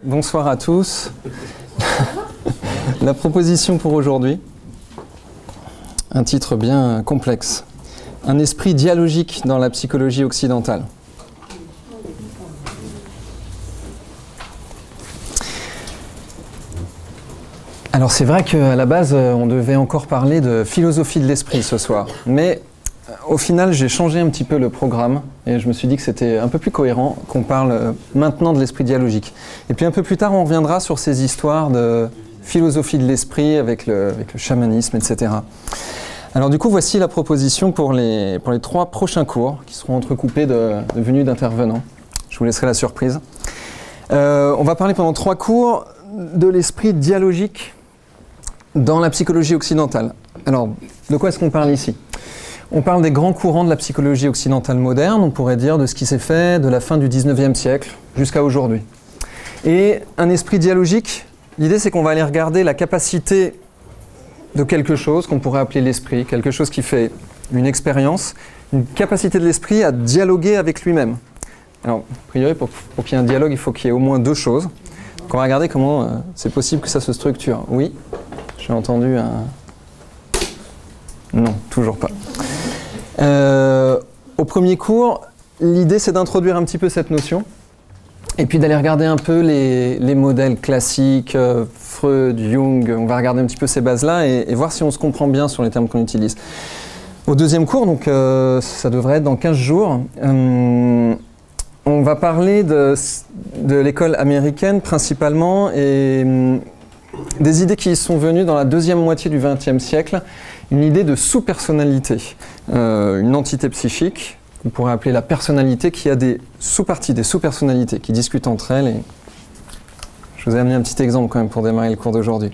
Bonsoir à tous. La proposition pour aujourd'hui, un titre bien complexe. Un esprit dialogique dans la psychologie occidentale. Alors c'est vrai qu'à la base, on devait encore parler de philosophie de l'esprit ce soir. Mais au final, j'ai changé un petit peu le programme et je me suis dit que c'était un peu plus cohérent qu'on parle maintenant de l'esprit dialogique. Et puis un peu plus tard, on reviendra sur ces histoires de philosophie de l'esprit avec le chamanisme, etc. Alors du coup, voici la proposition pour les 3 prochains cours qui seront entrecoupés de venues d'intervenants. Je vous laisserai la surprise. On va parler pendant 3 cours de l'esprit dialogique dans la psychologie occidentale. Alors, de quoi est-ce qu'on parle ici ? On parle des grands courants de la psychologie occidentale moderne, on pourrait dire de ce qui s'est fait de la fin du 19e siècle jusqu'à aujourd'hui. Et un esprit dialogique, l'idée c'est qu'on va aller regarder la capacité de quelque chose qu'on pourrait appeler l'esprit, quelque chose qui fait une expérience, une capacité de l'esprit à dialoguer avec lui-même. Alors, a priori, pour qu'il y ait un dialogue, il faut qu'il y ait au moins 2 choses. Donc on va regarder comment c'est possible que ça se structure. Oui, j'ai entendu un... Non, toujours pas. Au premier cours, l'idée c'est d'introduire un petit peu cette notion et puis d'aller regarder un peu les modèles classiques, Freud, Jung, on va regarder un petit peu ces bases-là et voir si on se comprend bien sur les termes qu'on utilise. Au deuxième cours, donc ça devrait être dans 15 jours, on va parler de l'école américaine principalement et des idées qui sont venues dans la deuxième moitié du XXe siècle, une idée de sous-personnalité, une entité psychique qu'on pourrait appeler la personnalité qui a des sous-parties, des sous-personnalités qui discutent entre elles. Et je vous ai amené un petit exemple quand même pour démarrer le cours d'aujourd'hui.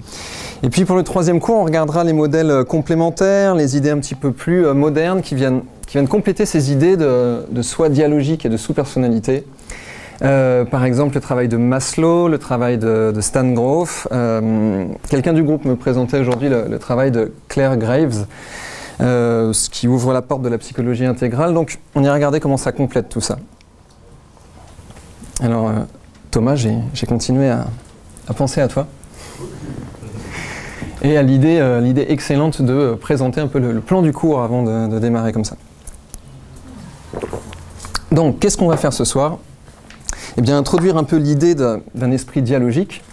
Et puis pour le 3e cours, on regardera les modèles complémentaires, les idées un petit peu plus modernes qui viennent compléter ces idées de soi dialogique et de sous-personnalité. Par exemple, le travail de Maslow, le travail de Stan Grof. Quelqu'un du groupe me présentait aujourd'hui le travail de Claire Graves, ce qui ouvre la porte de la psychologie intégrale. Donc, on ira regarder comment ça complète tout ça. Alors, Thomas, j'ai continué à penser à toi et à l'idée excellente de présenter un peu le plan du cours avant de démarrer comme ça. Donc, qu'est-ce qu'on va faire ce soir ? Eh bien, introduire un peu l'idée d'un esprit dialogique.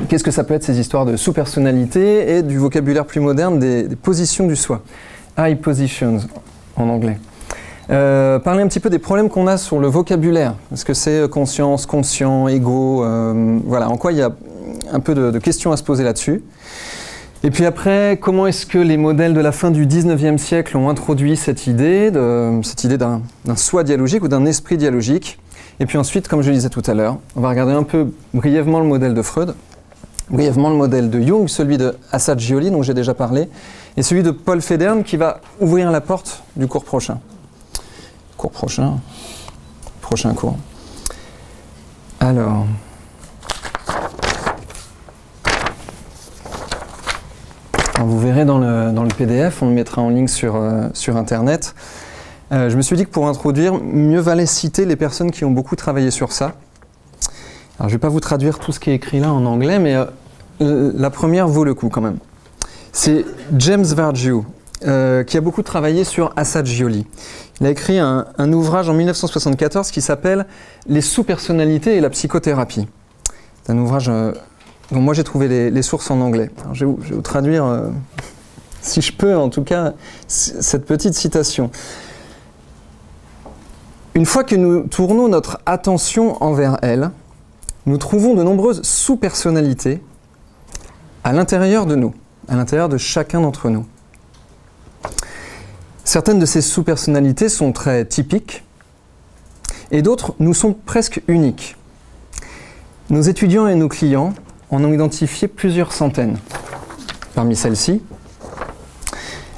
Qu'est-ce que ça peut être ces histoires de sous-personnalité et du vocabulaire plus moderne des positions du soi. I positions en anglais. Parler un petit peu des problèmes qu'on a sur le vocabulaire. Est-ce que c'est conscience, conscient, ego, voilà, en quoi il y a un peu de questions à se poser là-dessus. Et puis après, comment est-ce que les modèles de la fin du 19e siècle ont introduit cette idée d'un soi dialogique ou d'un esprit dialogique. Et puis ensuite, comme je le disais tout à l'heure, on va regarder un peu brièvement le modèle de Freud, brièvement le modèle de Jung, celui de Assagioli, dont j'ai déjà parlé, et celui de Paul Federn, qui va ouvrir la porte du cours prochain. Prochain cours. Alors... vous verrez dans le PDF, on le mettra en ligne sur Internet. Je me suis dit que pour introduire, mieux valait citer les personnes qui ont beaucoup travaillé sur ça. Alors je ne vais pas vous traduire tout ce qui est écrit là en anglais, mais la première vaut le coup quand même. C'est James Verdieu, qui a beaucoup travaillé sur Assagioli. Il a écrit un ouvrage en 1974 qui s'appelle « Les sous-personnalités et la psychothérapie ». C'est un ouvrage dont moi j'ai trouvé les sources en anglais. Alors, je vais vous traduire, si je peux en tout cas, cette petite citation. Une fois que nous tournons notre attention envers elle, nous trouvons de nombreuses sous-personnalités à l'intérieur de nous, à l'intérieur de chacun d'entre nous. Certaines de ces sous-personnalités sont très typiques et d'autres nous sont presque uniques. Nos étudiants et nos clients en ont identifié plusieurs centaines. Parmi celles-ci,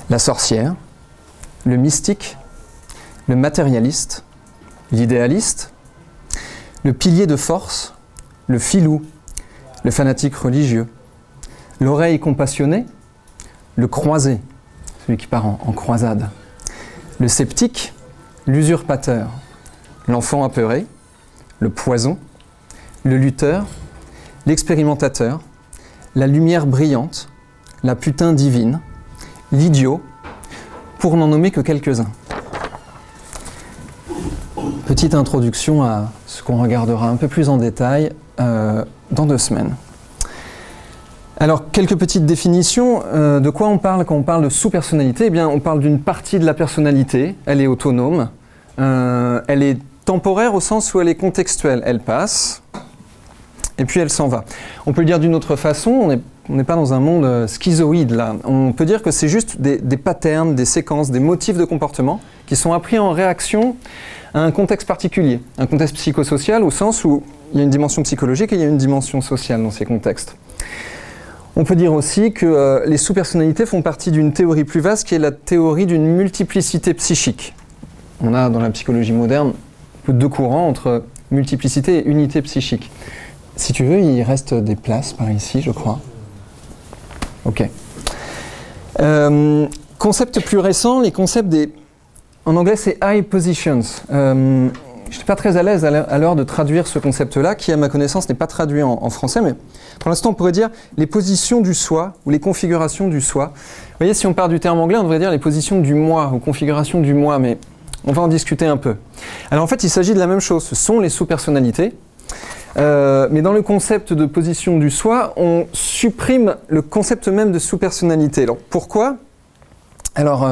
la sorcière, le mystique, le matérialiste, l'idéaliste, le pilier de force, le filou, le fanatique religieux, l'oreille compassionnée, le croisé, celui qui part en croisade, le sceptique, l'usurpateur, l'enfant apeuré, le poison, le lutteur, l'expérimentateur, la lumière brillante, la putain divine, l'idiot, pour n'en nommer que quelques-uns. Petite introduction à ce qu'on regardera un peu plus en détail dans 2 semaines. Alors, quelques petites définitions. De quoi on parle quand on parle de sous-personnalité? Eh bien, on parle d'une partie de la personnalité. Elle est autonome. Elle est temporaire au sens où elle est contextuelle. Elle passe et puis elle s'en va. On peut le dire d'une autre façon. On n'est pas dans un monde schizoïde là. On peut dire que c'est juste des patterns, des séquences, des motifs de comportement qui sont appris en réaction à un contexte particulier. Un contexte psychosocial au sens où il y a une dimension psychologique et il y a une dimension sociale dans ces contextes. On peut dire aussi que les sous-personnalités font partie d'une théorie plus vaste qui est la théorie d'une multiplicité psychique. On a dans la psychologie moderne deux courants entre multiplicité et unité psychique. Si tu veux, il reste des places par ici, je crois. Ok. Concept plus récent, les concepts des... En anglais, c'est high positions. Je n'étais pas très à l'aise à l'heure de traduire ce concept-là, qui, à ma connaissance, n'est pas traduit en français, mais pour l'instant, on pourrait dire les positions du soi ou les configurations du soi. Vous voyez, si on part du terme anglais, on devrait dire les positions du moi ou configurations du moi, mais on va en discuter un peu. Alors en fait, il s'agit de la même chose. Ce sont les sous-personnalités, mais dans le concept de position du soi, on supprime le concept même de sous-personnalité. Alors pourquoi? Alors...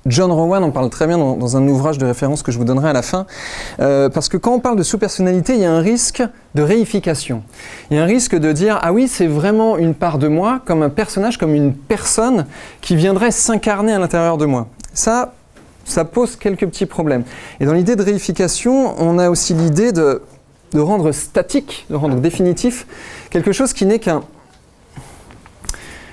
John Rowan en parle très bien dans un ouvrage de référence que je vous donnerai à la fin, parce que quand on parle de sous-personnalité, il y a un risque de réification. Il y a un risque de dire « Ah oui, c'est vraiment une part de moi, comme un personnage, comme une personne qui viendrait s'incarner à l'intérieur de moi. » Ça pose quelques petits problèmes. Et dans l'idée de réification, on a aussi l'idée de rendre statique, de rendre définitif quelque chose qui n'est qu'un...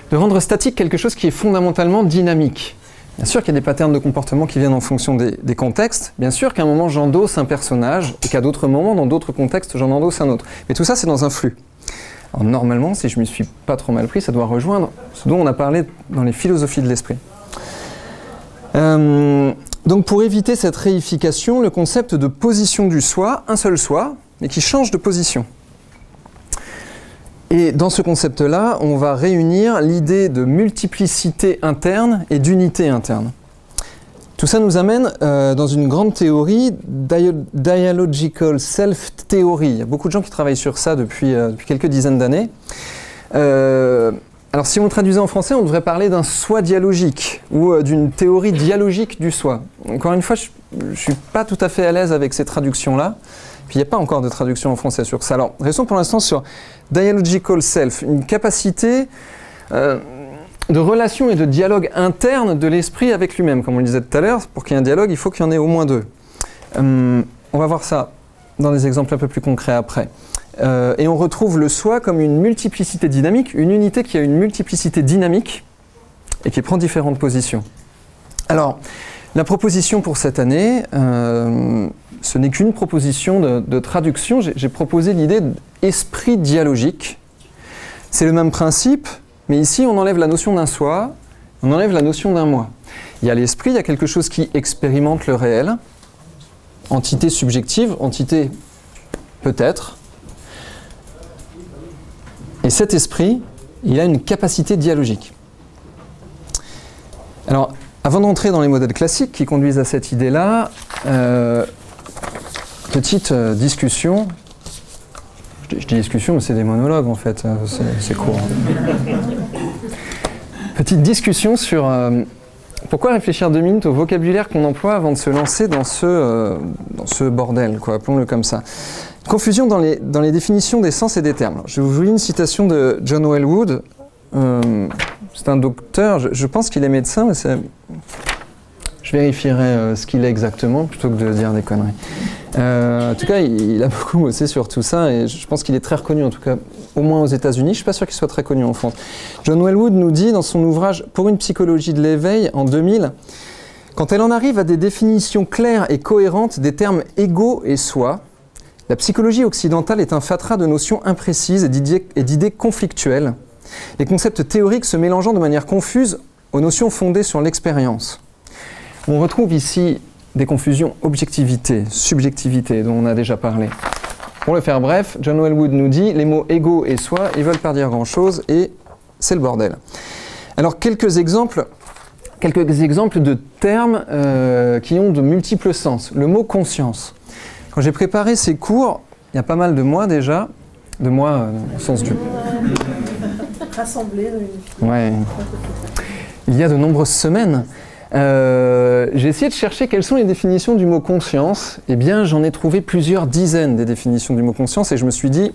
de rendre statique quelque chose qui est fondamentalement dynamique. Bien sûr qu'il y a des patterns de comportement qui viennent en fonction des contextes. Bien sûr qu'à un moment, j'endosse un personnage et qu'à d'autres moments, dans d'autres contextes, j'en endosse un autre. Mais tout ça, c'est dans un flux. Alors, normalement, si je ne me suis pas trop mal pris, ça doit rejoindre ce dont on a parlé dans les philosophies de l'esprit. Donc, pour éviter cette réification, le concept de position du soi, un seul soi, mais qui change de position. Et dans ce concept-là, on va réunir l'idée de multiplicité interne et d'unité interne. Tout ça nous amène dans une grande théorie, Dialogical Self-Theory. Il y a beaucoup de gens qui travaillent sur ça depuis quelques dizaines d'années. Alors si on le traduisait en français, on devrait parler d'un soi dialogique ou d'une théorie dialogique du soi. Encore une fois, je ne suis pas tout à fait à l'aise avec ces traductions-là. Puis il n'y a pas encore de traduction en français sur ça. Alors, restons pour l'instant sur Dialogical Self, une capacité de relation et de dialogue interne de l'esprit avec lui-même. Comme on le disait tout à l'heure, pour qu'il y ait un dialogue, il faut qu'il y en ait au moins 2. On va voir ça dans des exemples un peu plus concrets après. Et on retrouve le soi comme une multiplicité dynamique, une unité qui a une multiplicité dynamique et qui prend différentes positions. Alors, la proposition pour cette année, ce n'est qu'une proposition de traduction. J'ai proposé l'idée d'esprit dialogique. C'est le même principe, mais ici on enlève la notion d'un soi, on enlève la notion d'un moi. Il y a l'esprit, il y a quelque chose qui expérimente le réel, entité subjective, entité peut-être. Et cet esprit, il a une capacité dialogique. Alors, avant d'entrer dans les modèles classiques qui conduisent à cette idée-là, petite discussion. Je dis discussion, mais c'est des monologues en fait, c'est court. Petite discussion sur pourquoi réfléchir 2 minutes au vocabulaire qu'on emploie avant de se lancer dans ce bordel, quoi, appelons-le comme ça. Confusion dans les définitions des sens et des termes. Alors, je vais vous lire une citation de John Welwood. C'est un docteur, je pense qu'il est médecin, mais je vérifierai ce qu'il est exactement plutôt que de dire des conneries. En tout cas, il a beaucoup bossé sur tout ça et je pense qu'il est très reconnu, en tout cas au moins aux États-Unis. Je ne suis pas sûr qu'il soit très connu en France. John Welwood nous dit dans son ouvrage « Pour une psychologie de l'éveil » en 2000, « Quand elle en arrive à des définitions claires et cohérentes des termes ego et soi, la psychologie occidentale est un fatras de notions imprécises et d'idées conflictuelles, les concepts théoriques se mélangeant de manière confuse aux notions fondées sur l'expérience. » On retrouve ici des confusions objectivité, subjectivité, dont on a déjà parlé. Pour le faire bref, John Welwood nous dit les mots ego et soi, ils veulent pas dire grand-chose et c'est le bordel. Alors quelques exemples de termes qui ont de multiples sens. Le mot conscience. Quand j'ai préparé ces cours, il y a pas mal de mois déjà, de mois au sens du... Rassemblés. Ouais. Il y a de nombreuses semaines. J'ai essayé de chercher quelles sont les définitions du mot conscience. Eh bien, j'en ai trouvé plusieurs dizaines des définitions du mot conscience et je me suis dit,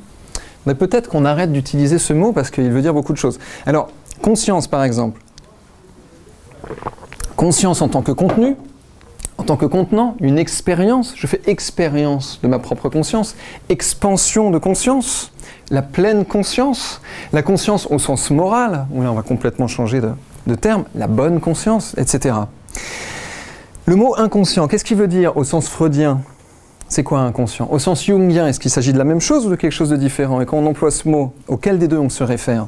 mais peut-être qu'on arrête d'utiliser ce mot parce qu'il veut dire beaucoup de choses. Alors, conscience par exemple. Conscience en tant que contenu, en tant que contenant, une expérience. Je fais expérience de ma propre conscience. Expansion de conscience, la pleine conscience, la conscience au sens moral, où là on va complètement changer de terme, la bonne conscience, etc. Le mot inconscient, qu'est-ce qu'il veut dire au sens freudien? C'est quoi inconscient? Au sens jungien, est-ce qu'il s'agit de la même chose ou de quelque chose de différent? Et quand on emploie ce mot, auquel des deux on se réfère?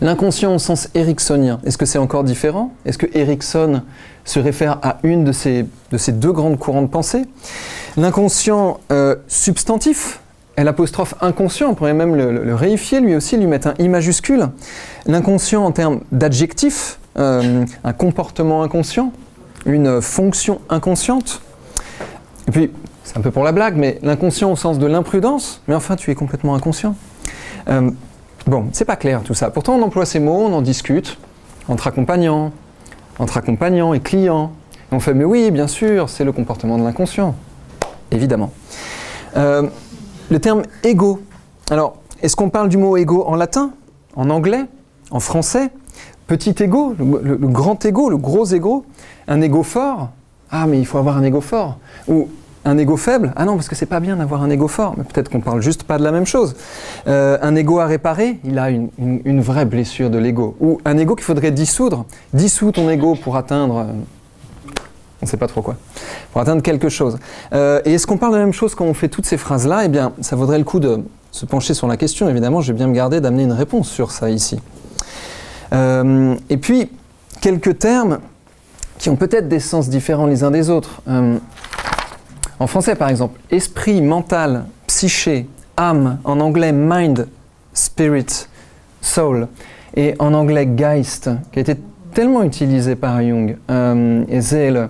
L'inconscient au sens ericksonien, est-ce que c'est encore différent? Est-ce que Erickson se réfère à une de ces deux grandes courants de pensée? L'inconscient substantif, l'apostrophe inconscient, on pourrait même le réifier, lui aussi, lui mettre un I majuscule. L'inconscient en termes d'adjectif, un comportement inconscient, une fonction inconsciente. Et puis, c'est un peu pour la blague, mais l'inconscient au sens de l'imprudence, mais enfin, tu es complètement inconscient. Bon, c'est pas clair tout ça. Pourtant, on emploie ces mots, on en discute, entre accompagnants et clients. Et on fait, mais oui, bien sûr, c'est le comportement de l'inconscient. Évidemment. Le terme ego. Alors, est-ce qu'on parle du mot ego en latin, en anglais, en français? Petit ego, le grand ego, le gros ego. Un ego fort. Ah, mais il faut avoir un ego fort. Ou un ego faible. Ah non, parce que c'est pas bien d'avoir un ego fort. Mais peut-être qu'on parle juste pas de la même chose. Un ego à réparer, il a une vraie blessure de l'ego. Ou un ego qu'il faudrait dissoudre. Dissous ton ego pour atteindre... on ne sait pas trop quoi. Pour atteindre quelque chose. Et est-ce qu'on parle de la même chose quand on fait toutes ces phrases-là? Eh bien, ça vaudrait le coup de se pencher sur la question. Évidemment, je vais bien me garder d'amener une réponse sur ça ici. Et puis, quelques termes qui ont peut-être des sens différents les uns des autres. En français, par exemple, esprit, mental, psyché, âme. En anglais, mind, spirit, soul. Et en anglais, Geist, qui a été tellement utilisé par Jung et Seele.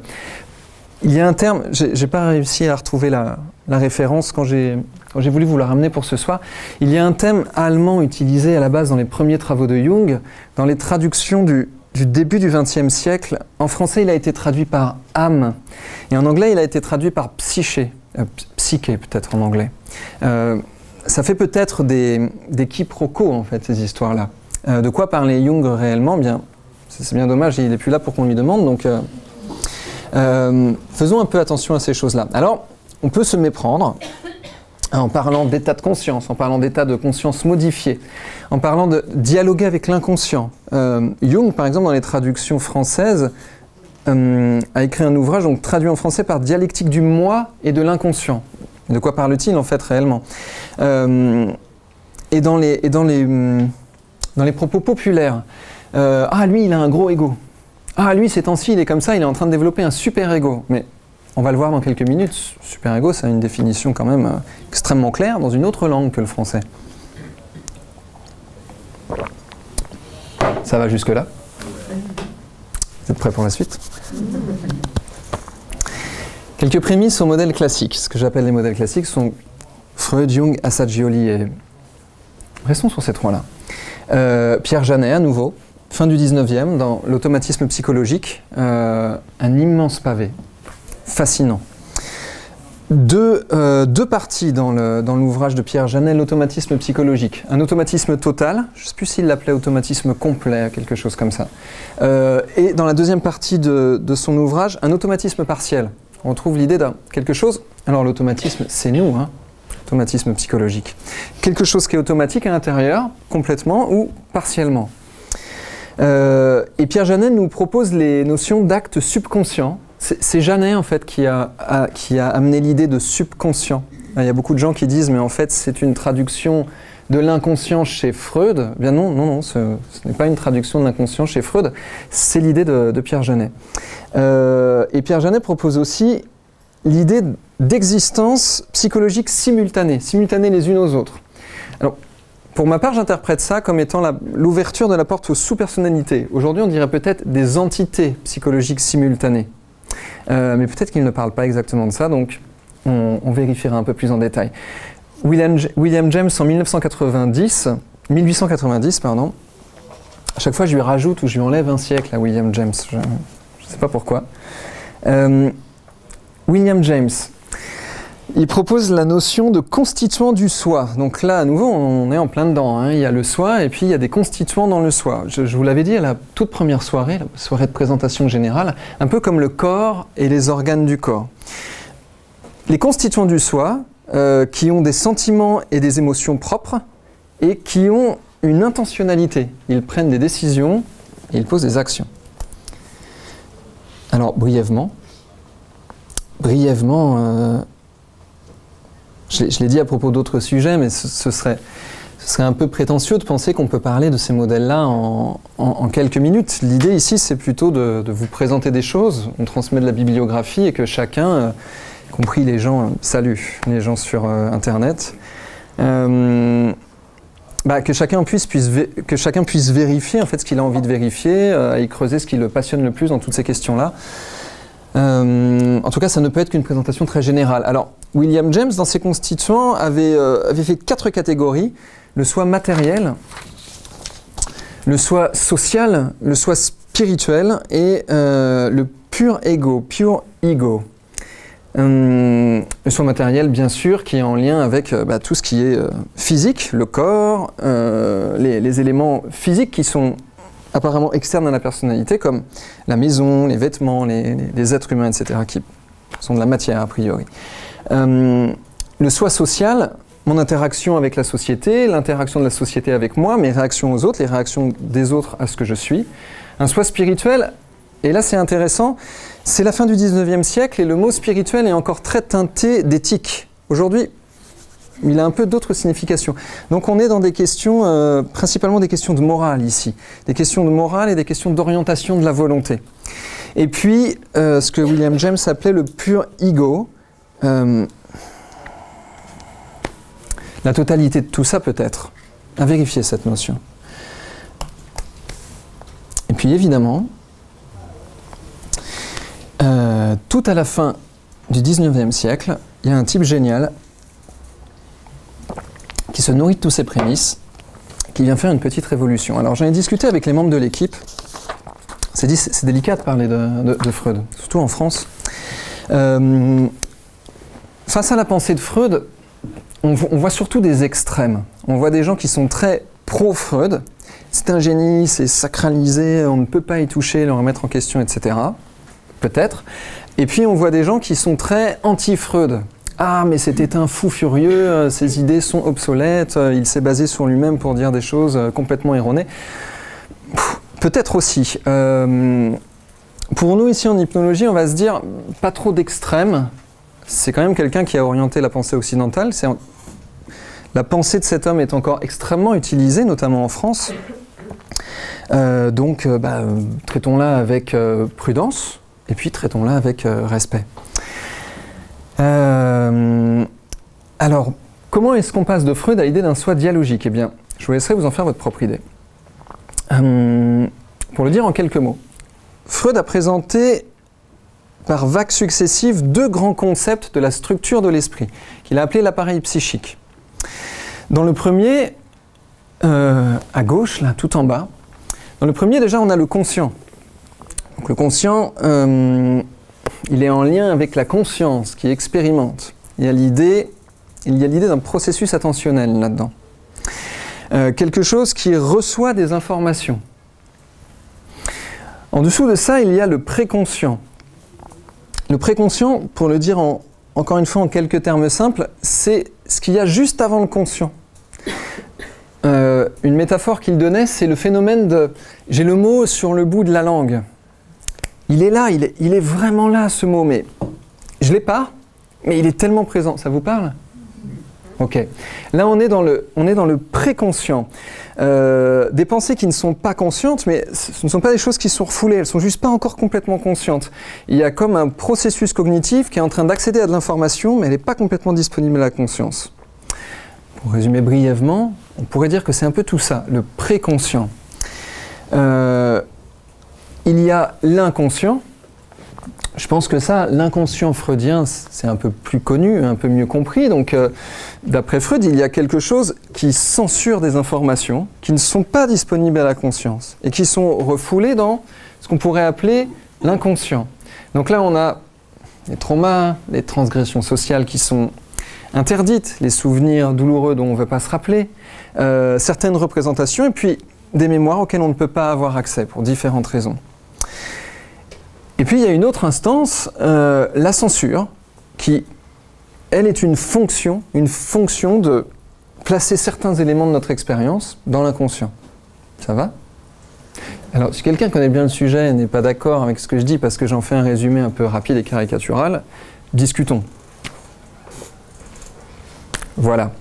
Il y a un terme, j'ai pas réussi à retrouver la référence quand j'ai voulu vous la ramener pour ce soir. Il y a un terme allemand utilisé à la base dans les premiers travaux de Jung, dans les traductions du début du XXe siècle. En français, il a été traduit par âme, et en anglais, il a été traduit par psyché, psyché peut-être en anglais. Ça fait peut-être des quiproquos en fait ces histoires-là. De quoi parlait Jung réellement? Bien, c'est bien dommage, il n'est plus là pour qu'on lui demande, donc faisons un peu attention à ces choses-là. Alors, on peut se méprendre en parlant d'état de conscience, en parlant d'état de conscience modifié, en parlant de dialoguer avec l'inconscient. Jung, par exemple, dans les traductions françaises, a écrit un ouvrage donc, traduit en français par Dialectique du moi et de l'inconscient. De quoi parle-t-il en fait réellement? Et dans les propos populaires, ah lui il a un gros ego. Ah lui ces temps-ci il est comme ça, il est en train de développer un super ego. Mais on va le voir dans quelques minutes, super ego ça a une définition quand même extrêmement claire dans une autre langue que le français. Ça va jusque là? Vous êtes prêts pour la suite? Quelques prémices au modèle classique. Ce que j'appelle les modèles classiques sont Freud, Jung, Assagioli et... Restons sur ces trois-là. Pierre Janet à nouveau. Fin du 19e, dans l'automatisme psychologique, un immense pavé, fascinant. Deux parties dans l'ouvrage de Pierre Janet, l'automatisme psychologique. Un automatisme total, je ne sais plus s'il l'appelait automatisme complet, quelque chose comme ça. Et dans la deuxième partie de son ouvrage, un automatisme partiel. On trouve l'idée d'un quelque chose, alors l'automatisme c'est nous, hein, automatisme psychologique. Quelque chose qui est automatique à l'intérieur, complètement ou partiellement. Et Pierre Janet nous propose les notions d'actes subconscients. C'est Janet en fait qui a amené l'idée de subconscient. Il y a beaucoup de gens qui disent mais en fait c'est une traduction de l'inconscient chez Freud. Eh bien non, ce n'est pas une traduction de l'inconscient chez Freud, c'est l'idée de Pierre Janet. Et Pierre Janet propose aussi l'idée d'existence psychologique simultanée les unes aux autres. Alors, pour ma part, j'interprète ça comme étant l'ouverture de la porte aux sous-personnalités. Aujourd'hui, on dirait peut-être des entités psychologiques simultanées. Mais peut-être qu'il ne parle pas exactement de ça, donc on vérifiera un peu plus en détail. William James, en 1890, pardon. À chaque fois, je lui rajoute ou je lui enlève un siècle à William James. Je ne sais pas pourquoi. William James, il propose la notion de constituant du soi. Donc là, à nouveau, on est en plein dedans, hein. Il y a le soi et puis il y a des constituants dans le soi. Je vous l'avais dit à la toute première soirée, la soirée de présentation générale, un peu comme le corps et les organes du corps. Les constituants du soi, qui ont des sentiments et des émotions propres et qui ont une intentionnalité. Ils prennent des décisions et ils posent des actions. Alors, brièvement, je l'ai dit à propos d'autres sujets, mais ce serait un peu prétentieux de penser qu'on peut parler de ces modèles-là en quelques minutes. L'idée ici, c'est plutôt de vous présenter des choses, on transmet de la bibliographie et que chacun, y compris les gens, les gens sur Internet, que chacun puisse vérifier en fait ce qu'il a envie de vérifier, et creuser ce qui le passionne le plus dans toutes ces questions-là. En tout cas, ça ne peut être qu'une présentation très générale. Alors, William James, dans ses constituants, avait fait 4 catégories. Le soi matériel, le soi social, le soi spirituel et le pur ego. Le soi matériel, bien sûr, qui est en lien avec tout ce qui est physique, le corps, les éléments physiques qui sont apparemment externes à la personnalité, comme la maison, les vêtements, les êtres humains, etc., qui sont de la matière a priori. Le soi social, mon interaction avec la société, l'interaction de la société avec moi, mes réactions aux autres, les réactions des autres à ce que je suis. Un soi spirituel, et là c'est intéressant, c'est la fin du 19e siècle et le mot spirituel est encore très teinté d'éthique. Aujourd'hui, il a un peu d'autres significations. Donc on est dans des questions, principalement des questions de morale ici. Des questions de morale et des questions d'orientation de la volonté. Et puis, ce que William James appelait le pur ego. La totalité de tout ça peut-être. À vérifier cette notion. Et puis évidemment, tout à la fin du 19e siècle, il y a un type génial qui se nourrit de tous ces prémices, qui vient faire une petite révolution. Alors j'en ai discuté avec les membres de l'équipe. C'est délicat de parler de Freud, surtout en France. Face à la pensée de Freud, on voit surtout des extrêmes. On voit des gens qui sont très pro-Freud. C'est un génie, c'est sacralisé, on ne peut pas y toucher, le remettre en question, etc. Peut-être. Et puis on voit des gens qui sont très anti-Freud. Ah, mais c'était un fou furieux, ses idées sont obsolètes, il s'est basé sur lui-même pour dire des choses complètement erronées. Peut-être aussi. Pour nous, ici en hypnologie, on va se dire, pas trop d'extrêmes. C'est quand même quelqu'un qui a orienté la pensée occidentale. La pensée de cet homme est encore extrêmement utilisée, notamment en France. Donc, traitons-la avec prudence, et puis traitons-la avec respect. Alors, comment est-ce qu'on passe de Freud à l'idée d'un soi dialogique? Eh bien, je vous laisserai vous en faire votre propre idée. Pour le dire en quelques mots, Freud a présenté par vagues successives 2 grands concepts de la structure de l'esprit, qu'il a appelé l'appareil psychique. Dans le premier, à gauche, là, tout en bas, dans le premier, déjà, on a le conscient. Donc, le conscient, il est en lien avec la conscience qui expérimente. Il y a l'idée d'un processus attentionnel là-dedans. Quelque chose qui reçoit des informations. En dessous de ça, il y a le préconscient. Le préconscient, pour le dire encore une fois en quelques termes simples, c'est ce qu'il y a juste avant le conscient. Une métaphore qu'il donnait, c'est le phénomène de « j'ai le mot sur le bout de la langue ». Il est là, il est vraiment là ce mot, mais je ne l'ai pas, mais il est tellement présent. Ça vous parle? Ok. Là, on est dans le préconscient. Des pensées qui ne sont pas conscientes, mais ce ne sont pas des choses qui sont refoulées, elles ne sont juste pas encore complètement conscientes. Il y a comme un processus cognitif qui est en train d'accéder à de l'information, mais elle n'est pas complètement disponible à la conscience. Pour résumer brièvement, on pourrait dire que c'est un peu tout ça, le préconscient. Il y a l'inconscient. Je pense que ça, l'inconscient freudien, c'est un peu plus connu, un peu mieux compris. Donc, d'après Freud, il y a quelque chose qui censure des informations qui ne sont pas disponibles à la conscience et qui sont refoulées dans ce qu'on pourrait appeler l'inconscient. Donc là, on a les traumas, les transgressions sociales qui sont interdites, les souvenirs douloureux dont on ne veut pas se rappeler, certaines représentations et puis des mémoires auxquelles on ne peut pas avoir accès pour différentes raisons. Et puis il y a une autre instance, la censure, qui, elle, est une fonction de placer certains éléments de notre expérience dans l'inconscient. Ça va ? Alors, si quelqu'un connaît bien le sujet et n'est pas d'accord avec ce que je dis parce que j'en fais un résumé un peu rapide et caricatural, discutons. Voilà.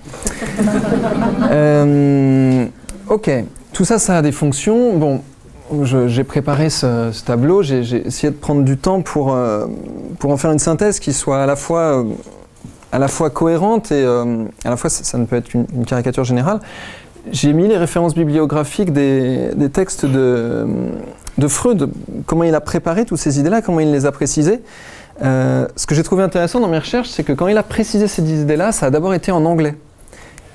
Ok, tout ça, ça a des fonctions. Bon, j'ai préparé ce tableau, j'ai essayé de prendre du temps pour en faire une synthèse qui soit à la fois cohérente et à la fois, ça ne peut être qu'une caricature générale. J'ai mis les références bibliographiques des textes de Freud, comment il a préparé toutes ces idées-là, comment il les a précisées. Ce que j'ai trouvé intéressant dans mes recherches, c'est que quand il a précisé ces idées-là, ça a d'abord été en anglais.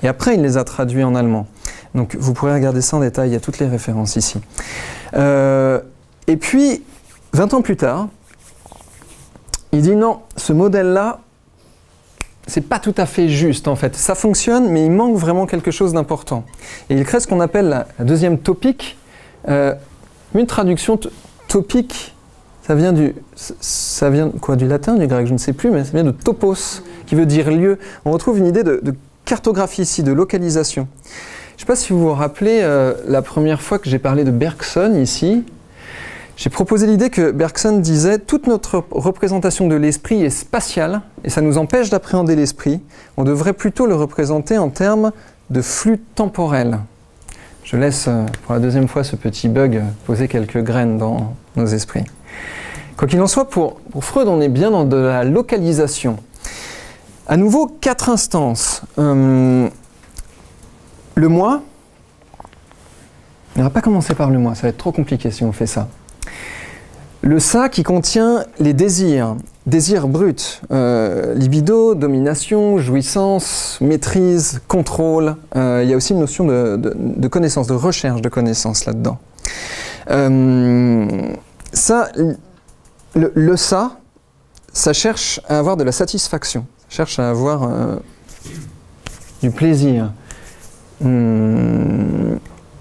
Et après, il les a traduits en allemand. Donc, vous pourrez regarder ça en détail, il y a toutes les références ici. Et puis, 20 ans plus tard, il dit non, ce modèle-là, c'est pas tout à fait juste en fait. Ça fonctionne, mais il manque vraiment quelque chose d'important. Et il crée ce qu'on appelle la deuxième topique. Une traduction topique, ça vient quoi, du latin, du grec, je ne sais plus, mais ça vient de topos, qui veut dire lieu. On retrouve une idée de cartographie ici, de localisation. Je ne sais pas si vous vous rappelez, la première fois que j'ai parlé de Bergson ici, j'ai proposé l'idée que Bergson disait « Toute notre représentation de l'esprit est spatiale et ça nous empêche d'appréhender l'esprit. On devrait plutôt le représenter en termes de flux temporel. » Je laisse pour la deuxième fois ce petit bug poser quelques graines dans nos esprits. Quoi qu'il en soit, pour Freud, on est bien dans de la localisation. À nouveau, 4 instances. Le moi. On ne va pas commencer par le moi, ça va être trop compliqué si on fait ça. Le ça qui contient les désirs bruts, libido, domination, jouissance, maîtrise, contrôle. Il y a aussi une notion de connaissance, de recherche de connaissance là-dedans. Ça cherche à avoir de la satisfaction, ça cherche à avoir du plaisir.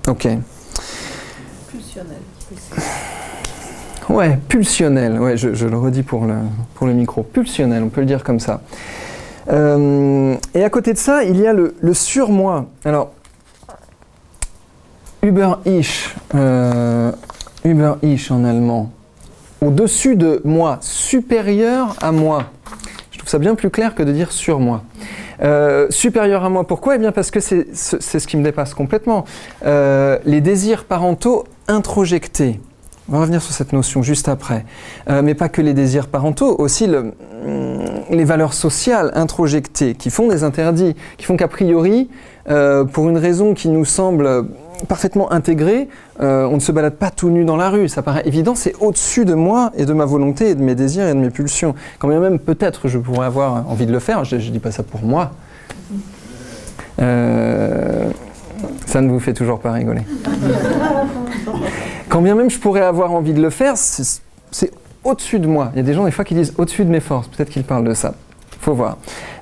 Ok. Pulsionnel. Ouais, pulsionnel, ouais, je le redis pour le micro, pulsionnel, on peut le dire comme ça. Et à côté de ça, il y a le surmoi. Alors, Über-Ich en allemand, au-dessus de moi, supérieur à moi. Je trouve ça bien plus clair que de dire surmoi. Supérieur à moi, pourquoi ? Eh bien parce que c'est ce qui me dépasse complètement. Les désirs parentaux introjectés. On va revenir sur cette notion juste après. Mais pas que les désirs parentaux, aussi les valeurs sociales introjectées qui font des interdits, qui font qu'a priori, pour une raison qui nous semble parfaitement intégrée, on ne se balade pas tout nu dans la rue. Ça paraît évident, c'est au-dessus de moi et de ma volonté et de mes désirs et de mes pulsions. Quand bien même peut-être je pourrais avoir envie de le faire, je ne dis pas ça pour moi. Ça ne vous fait toujours pas rigoler. Quand bien même je pourrais avoir envie de le faire, c'est au-dessus de moi. Il y a des gens des fois qui disent au-dessus de mes forces. Peut-être qu'ils parlent de ça. Il faut voir.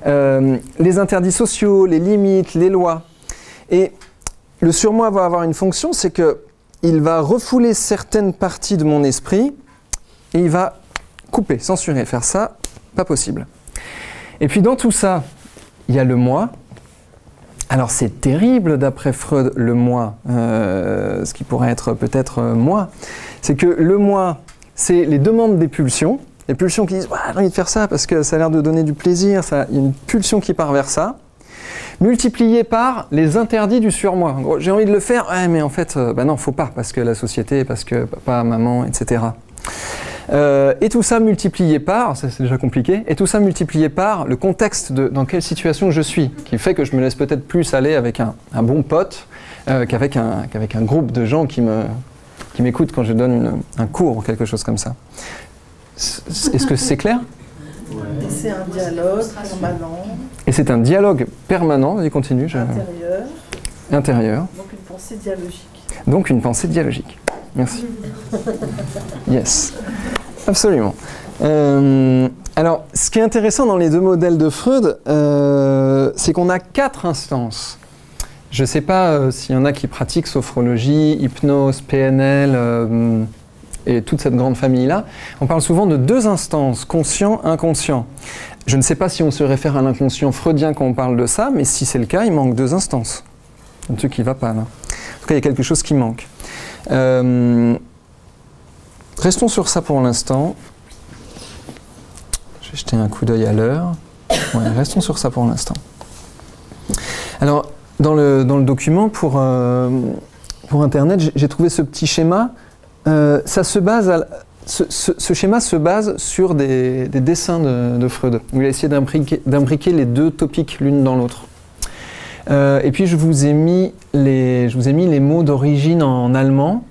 Les interdits sociaux, les limites, les lois. Et le surmoi va avoir une fonction, c'est qu'il va refouler certaines parties de mon esprit et il va couper, censurer, faire ça, pas possible. Et puis dans tout ça, il y a le moi. Alors c'est terrible d'après Freud, le moi, ce qui pourrait être peut-être moi, c'est que le moi, c'est les demandes des pulsions qui disent ouais, j'ai envie de faire ça parce que ça a l'air de donner du plaisir, il y a une pulsion qui part vers ça, multiplié par les interdits du surmoi. En gros, j'ai envie de le faire, ouais, mais en fait, bah non, faut pas, parce que la société, parce que papa, maman, etc. Et tout ça multiplié par, ça c'est déjà compliqué, et tout ça multiplié par le contexte de dans quelle situation je suis, qui fait que je me laisse peut-être plus aller avec un bon pote qu'avec un groupe de gens qui m'écoutent quand je donne un cours ou quelque chose comme ça. Est-ce que c'est clair ? Et c'est un dialogue permanent. Et c'est un dialogue permanent, vas-y continue. Intérieur. Donc une pensée dialogique. Donc une pensée dialogique. Merci. Yes. Absolument. Alors, ce qui est intéressant dans les deux modèles de Freud, c'est qu'on a 4 instances. Je ne sais pas s'il y en a qui pratiquent sophrologie, hypnose, PNL et toute cette grande famille-là. On parle souvent de 2 instances, conscient, inconscient. Je ne sais pas si on se réfère à l'inconscient freudien quand on parle de ça, mais si c'est le cas, il manque 2 instances. Un truc qui ne va pas là. En tout cas, il y a quelque chose qui manque. Restons sur ça pour l'instant. Je vais jeter un coup d'œil à l'heure. Ouais, restons sur ça pour l'instant. Alors, dans le document pour Internet, j'ai trouvé ce petit schéma. Ça se base ce schéma se base sur des dessins de Freud, où il a essayé d'imbriquer les 2 topiques l'une dans l'autre. Et puis je vous ai mis les mots d'origine en allemand,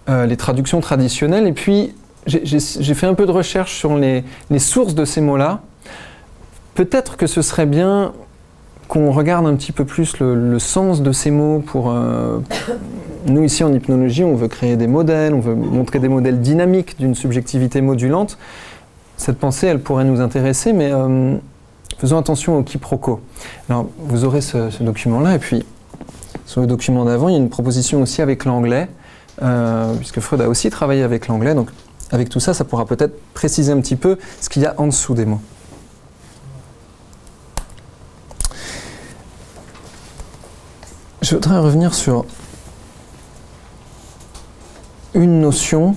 les traductions traditionnelles, et puis j'ai fait un peu de recherche sur les sources de ces mots-là. Peut-être que ce serait bien qu'on regarde un petit peu plus le sens de ces mots pour... nous ici en hypnologie, on veut créer des modèles, on veut montrer des modèles dynamiques d'une subjectivité modulante. Cette pensée, elle pourrait nous intéresser, mais faisons attention au quiproquo. Alors, vous aurez ce document-là, et puis sur le document d'avant, il y a une proposition aussi avec l'anglais, puisque Freud a aussi travaillé avec l'anglais, donc avec tout ça, ça pourra peut-être préciser un petit peu ce qu'il y a en dessous des mots. Je voudrais revenir sur une notion.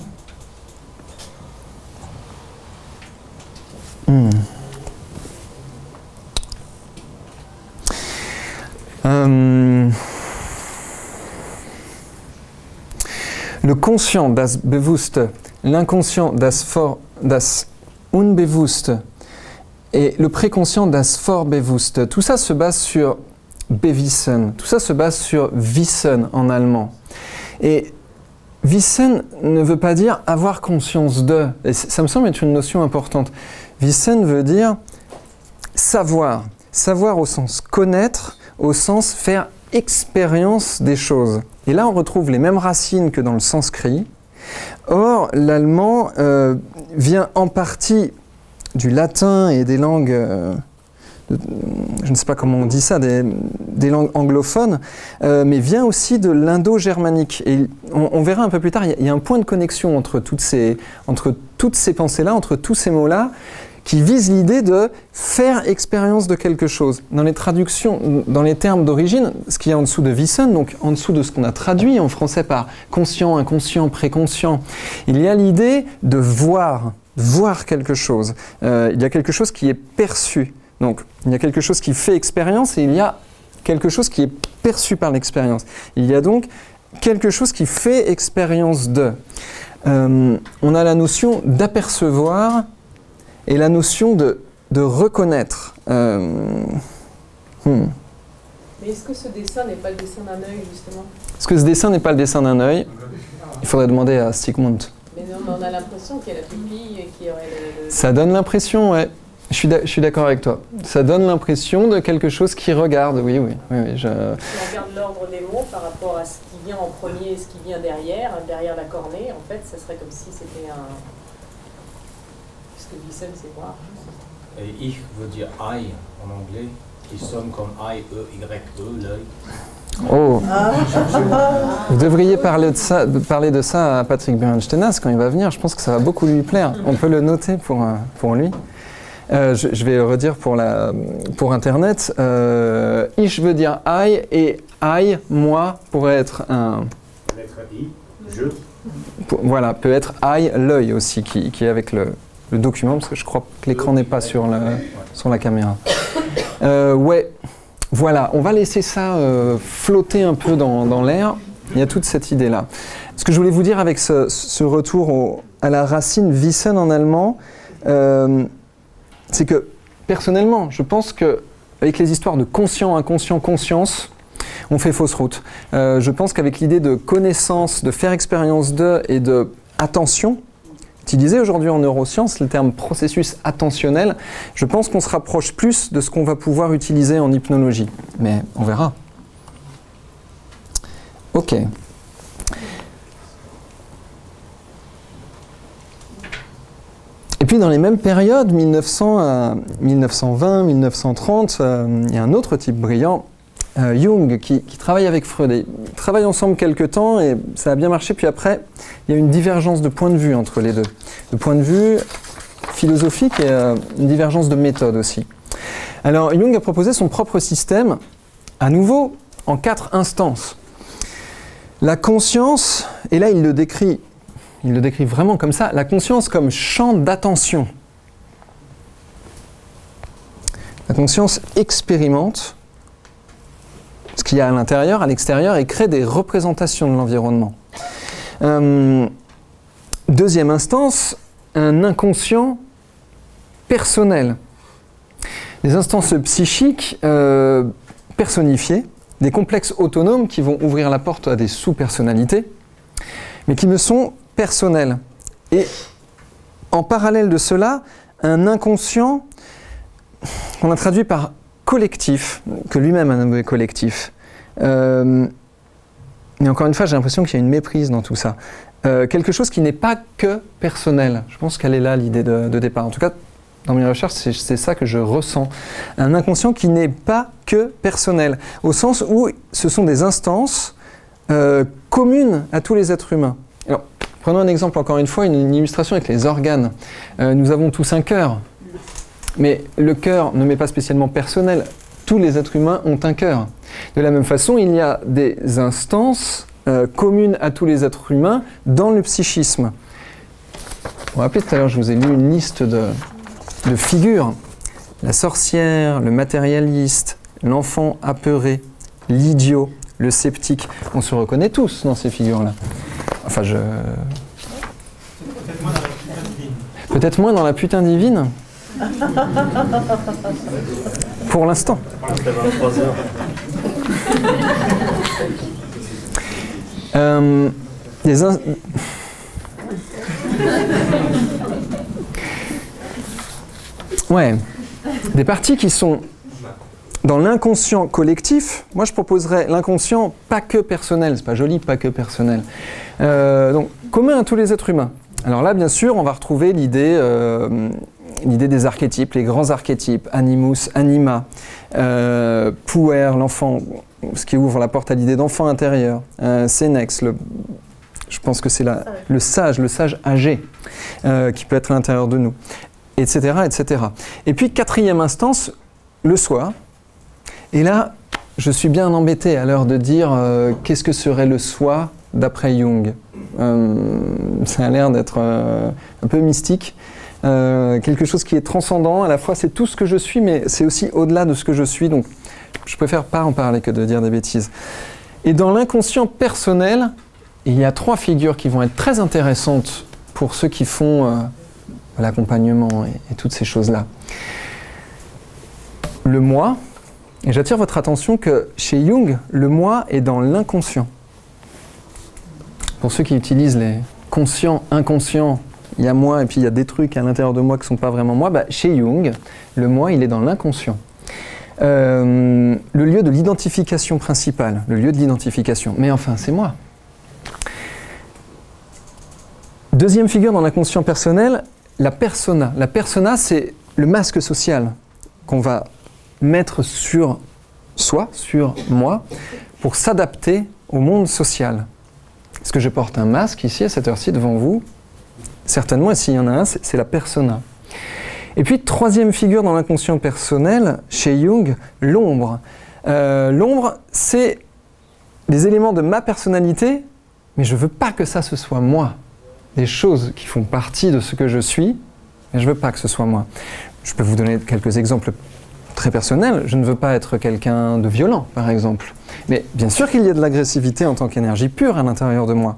Le conscient, das Bewusste, l'inconscient, das Unbewusste, et le préconscient, das Vorbewusste, tout ça se base sur Bewissen, tout ça se base sur Wissen en allemand. Et Wissen ne veut pas dire avoir conscience de, et ça me semble être une notion importante. Wissen veut dire savoir, savoir au sens connaître, au sens faire expérience des choses. Et là on retrouve les mêmes racines que dans le sanskrit. Or l'allemand vient en partie du latin et des langues... je ne sais pas comment on dit ça, des langues anglophones, mais vient aussi de l'indo-germanique. Et on verra un peu plus tard, il y a un point de connexion entre toutes ces pensées-là, entre tous ces mots-là, qui visent l'idée de faire expérience de quelque chose. Dans les traductions, dans les termes d'origine, ce qu'il y a en dessous de Wissen, donc en dessous de ce qu'on a traduit en français par conscient, inconscient, préconscient, il y a l'idée de voir quelque chose. Il y a quelque chose qui est perçu. Donc, il y a quelque chose qui fait expérience et il y a quelque chose qui est perçu par l'expérience. Il y a donc quelque chose qui fait expérience de. On a la notion d'apercevoir et la notion de reconnaître. Mais est-ce que ce dessin n'est pas le dessin d'un œil, justement ? Est-ce que ce dessin n'est pas le dessin d'un œil ? Il faudrait demander à Sigmund. Mais non, on a l'impression qu'il y a la pupille et qu'il y aurait le... Ça donne l'impression, ouais. Je suis d'accord avec toi. Ça donne l'impression de quelque chose qui regarde, oui. Si on regarde l'ordre des mots par rapport à ce qui vient en premier et ce qui vient derrière la cornée, en fait, ça serait comme si c'était un... Puisque Wissen, c'est voir. Et ich veut dire eye en anglais, qui sonne comme I, E, Y, E, l'œil. Oh. Vous devriez parler de ça à Patrick Bernstenas quand il va venir. Je pense que ça va beaucoup lui plaire. On peut le noter pour lui. Je vais redire pour Internet. Ich veut dire I et I, moi, pourrait être un... La lettre I, je. Voilà, peut être I, l'œil aussi, qui est avec le document, parce que je crois que l'écran n'est pas sur la caméra. Ouais, Voilà, on va laisser ça flotter un peu dans l'air. Il y a toute cette idée-là. Ce que je voulais vous dire avec ce retour à la racine Wissen en allemand, c'est que personnellement, je pense qu'avec les histoires de conscient, inconscient, conscience, on fait fausse route. Je pense qu'avec l'idée de connaissance, de faire expérience de et de attention, utilisé aujourd'hui en neurosciences, le terme processus attentionnel, je pense qu'on se rapproche plus de ce qu'on va pouvoir utiliser en hypnologie. Mais on verra. Ok. Et puis dans les mêmes périodes, 1900 à 1920, 1930, il y a un autre type brillant, Jung, qui travaille avec Freud. Ils travaillent ensemble quelques temps et ça a bien marché. Puis après, il y a une divergence de point de vue entre les deux. De point de vue philosophique et une divergence de méthode aussi. Alors Jung a proposé son propre système, à nouveau, en 4 instances. La conscience, et là il le décrit vraiment comme ça, la conscience comme champ d'attention. La conscience expérimente ce qu'il y a à l'intérieur, à l'extérieur, et crée des représentations de l'environnement. Deuxième instance, un inconscient personnel. Des instances psychiques personnifiées, des complexes autonomes qui vont ouvrir la porte à des sous-personnalités, mais qui me sont personnelles. Et en parallèle de cela, un inconscient qu'on a traduit par collectif, que lui-même a nommé collectif. Mais encore une fois, j'ai l'impression qu'il y a une méprise dans tout ça. Quelque chose qui n'est pas que personnel. Je pense qu'elle est là l'idée de départ. En tout cas, dans mes recherches, c'est ça que je ressens. Un inconscient qui n'est pas que personnel, au sens où ce sont des instances communes à tous les êtres humains. Alors, prenons un exemple, encore une fois, une illustration avec les organes. Nous avons tous un cœur. Mais le cœur ne m'est pas spécialement personnel. Tous les êtres humains ont un cœur. De la même façon, il y a des instances communes à tous les êtres humains dans le psychisme. Vous vous rappelez tout à l'heure, je vous ai lu une liste de figures. La sorcière, le matérialiste, l'enfant apeuré, l'idiot, le sceptique. On se reconnaît tous dans ces figures-là. Enfin, peut-être moins dans la putain divine. Pour l'instant. Ouais. Des parties qui sont dans l'inconscient collectif. Moi, je proposerais l'inconscient pas que personnel. C'est pas joli, pas que personnel. Donc, commun à tous les êtres humains. Alors là, bien sûr, on va retrouver l'idée des archétypes, les grands archétypes, animus, anima, puer, l'enfant, ce qui ouvre la porte à l'idée d'enfant intérieur, senex, je pense que c'est le sage âgé, qui peut être à l'intérieur de nous, etc., etc. Et puis, quatrième instance, le soi. Et là, je suis bien embêté à l'heure de dire qu'est-ce que serait le soi d'après Jung. Ça a l'air d'être un peu mystique. Quelque chose qui est transcendant, à la fois c'est tout ce que je suis, mais c'est aussi au-delà de ce que je suis, donc je préfère pas en parler que de dire des bêtises. Et dans l'inconscient personnel, il y a 3 figures qui vont être très intéressantes pour ceux qui font l'accompagnement et toutes ces choses-là. Le moi, et j'attire votre attention que chez Jung, le moi est dans l'inconscient. Pour ceux qui utilisent les conscients, inconscients, il y a moi et puis il y a des trucs à l'intérieur de moi qui ne sont pas vraiment moi. Chez Jung, le moi, il est dans l'inconscient. Le lieu de l'identification principale, le lieu de l'identification. Mais enfin, c'est moi. Deuxième figure dans l'inconscient personnel, la persona. La persona, c'est le masque social qu'on va mettre sur soi, sur moi, pour s'adapter au monde social. Est-ce que je porte un masque ici, à cette heure-ci, devant vous ? Certainement, et s'il y en a un, c'est la persona. Et puis, troisième figure dans l'inconscient personnel, chez Jung, l'ombre. L'ombre, c'est des éléments de ma personnalité, mais je ne veux pas que ça, ce soit moi. Des choses qui font partie de ce que je suis, mais je ne veux pas que ce soit moi. Je peux vous donner quelques exemples très personnel, je ne veux pas être quelqu'un de violent, par exemple. Mais bien sûr qu'il y a de l'agressivité en tant qu'énergie pure à l'intérieur de moi.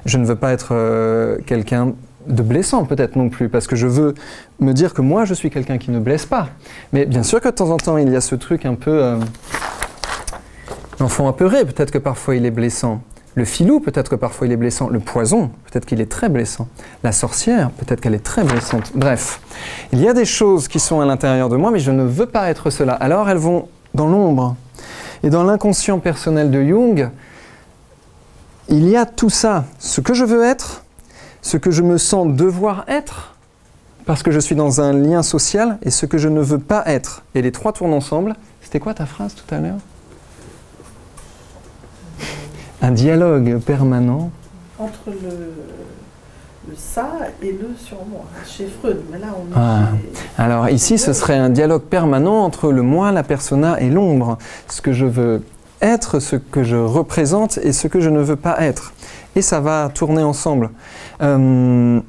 Je ne veux pas être quelqu'un de blessant, peut-être non plus, parce que je veux me dire que moi, je suis quelqu'un qui ne blesse pas. Mais bien sûr que de temps en temps, il y a ce truc un peu... l'enfant apeuré, peut-être que parfois il est blessant. Le filou, peut-être que parfois il est blessant. Le poison, peut-être qu'il est très blessant. La sorcière, peut-être qu'elle est très blessante. Bref, il y a des choses qui sont à l'intérieur de moi, mais je ne veux pas être cela. Alors elles vont dans l'ombre. Et dans l'inconscient personnel de Jung, il y a tout ça. Ce que je veux être, ce que je me sens devoir être, parce que je suis dans un lien social, et ce que je ne veux pas être. Et les trois tournent ensemble. C'était quoi ta phrase tout à l'heure ? Un dialogue permanent entre le ça et le surmoi, chez Freud. Mais là, on est Alors ici, ce serait un dialogue permanent entre le moi, la persona et l'ombre. Ce que je veux être, ce que je représente et ce que je ne veux pas être. Et ça va tourner ensemble. Je ne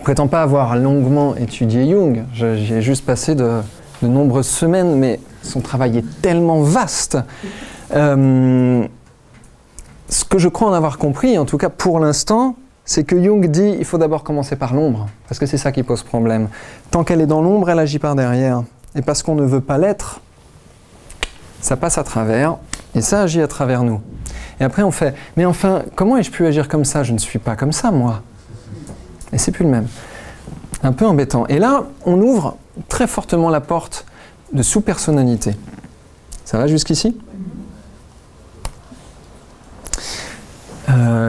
prétends pas avoir longuement étudié Jung. J'y ai juste passé de nombreuses semaines, mais son travail est tellement vaste. Ce que je crois en avoir compris, en tout cas pour l'instant, c'est que Jung dit il faut d'abord commencer par l'ombre, parce que c'est ça qui pose problème. Tant qu'elle est dans l'ombre, elle agit par derrière. Et parce qu'on ne veut pas l'être, ça passe à travers, et ça agit à travers nous. Et après on fait, mais enfin, comment ai-je pu agir comme ça ? Je ne suis pas comme ça, moi. Et c'est plus le même. Un peu embêtant. Et là, on ouvre très fortement la porte de sous-personnalité. Ça va jusqu'ici ?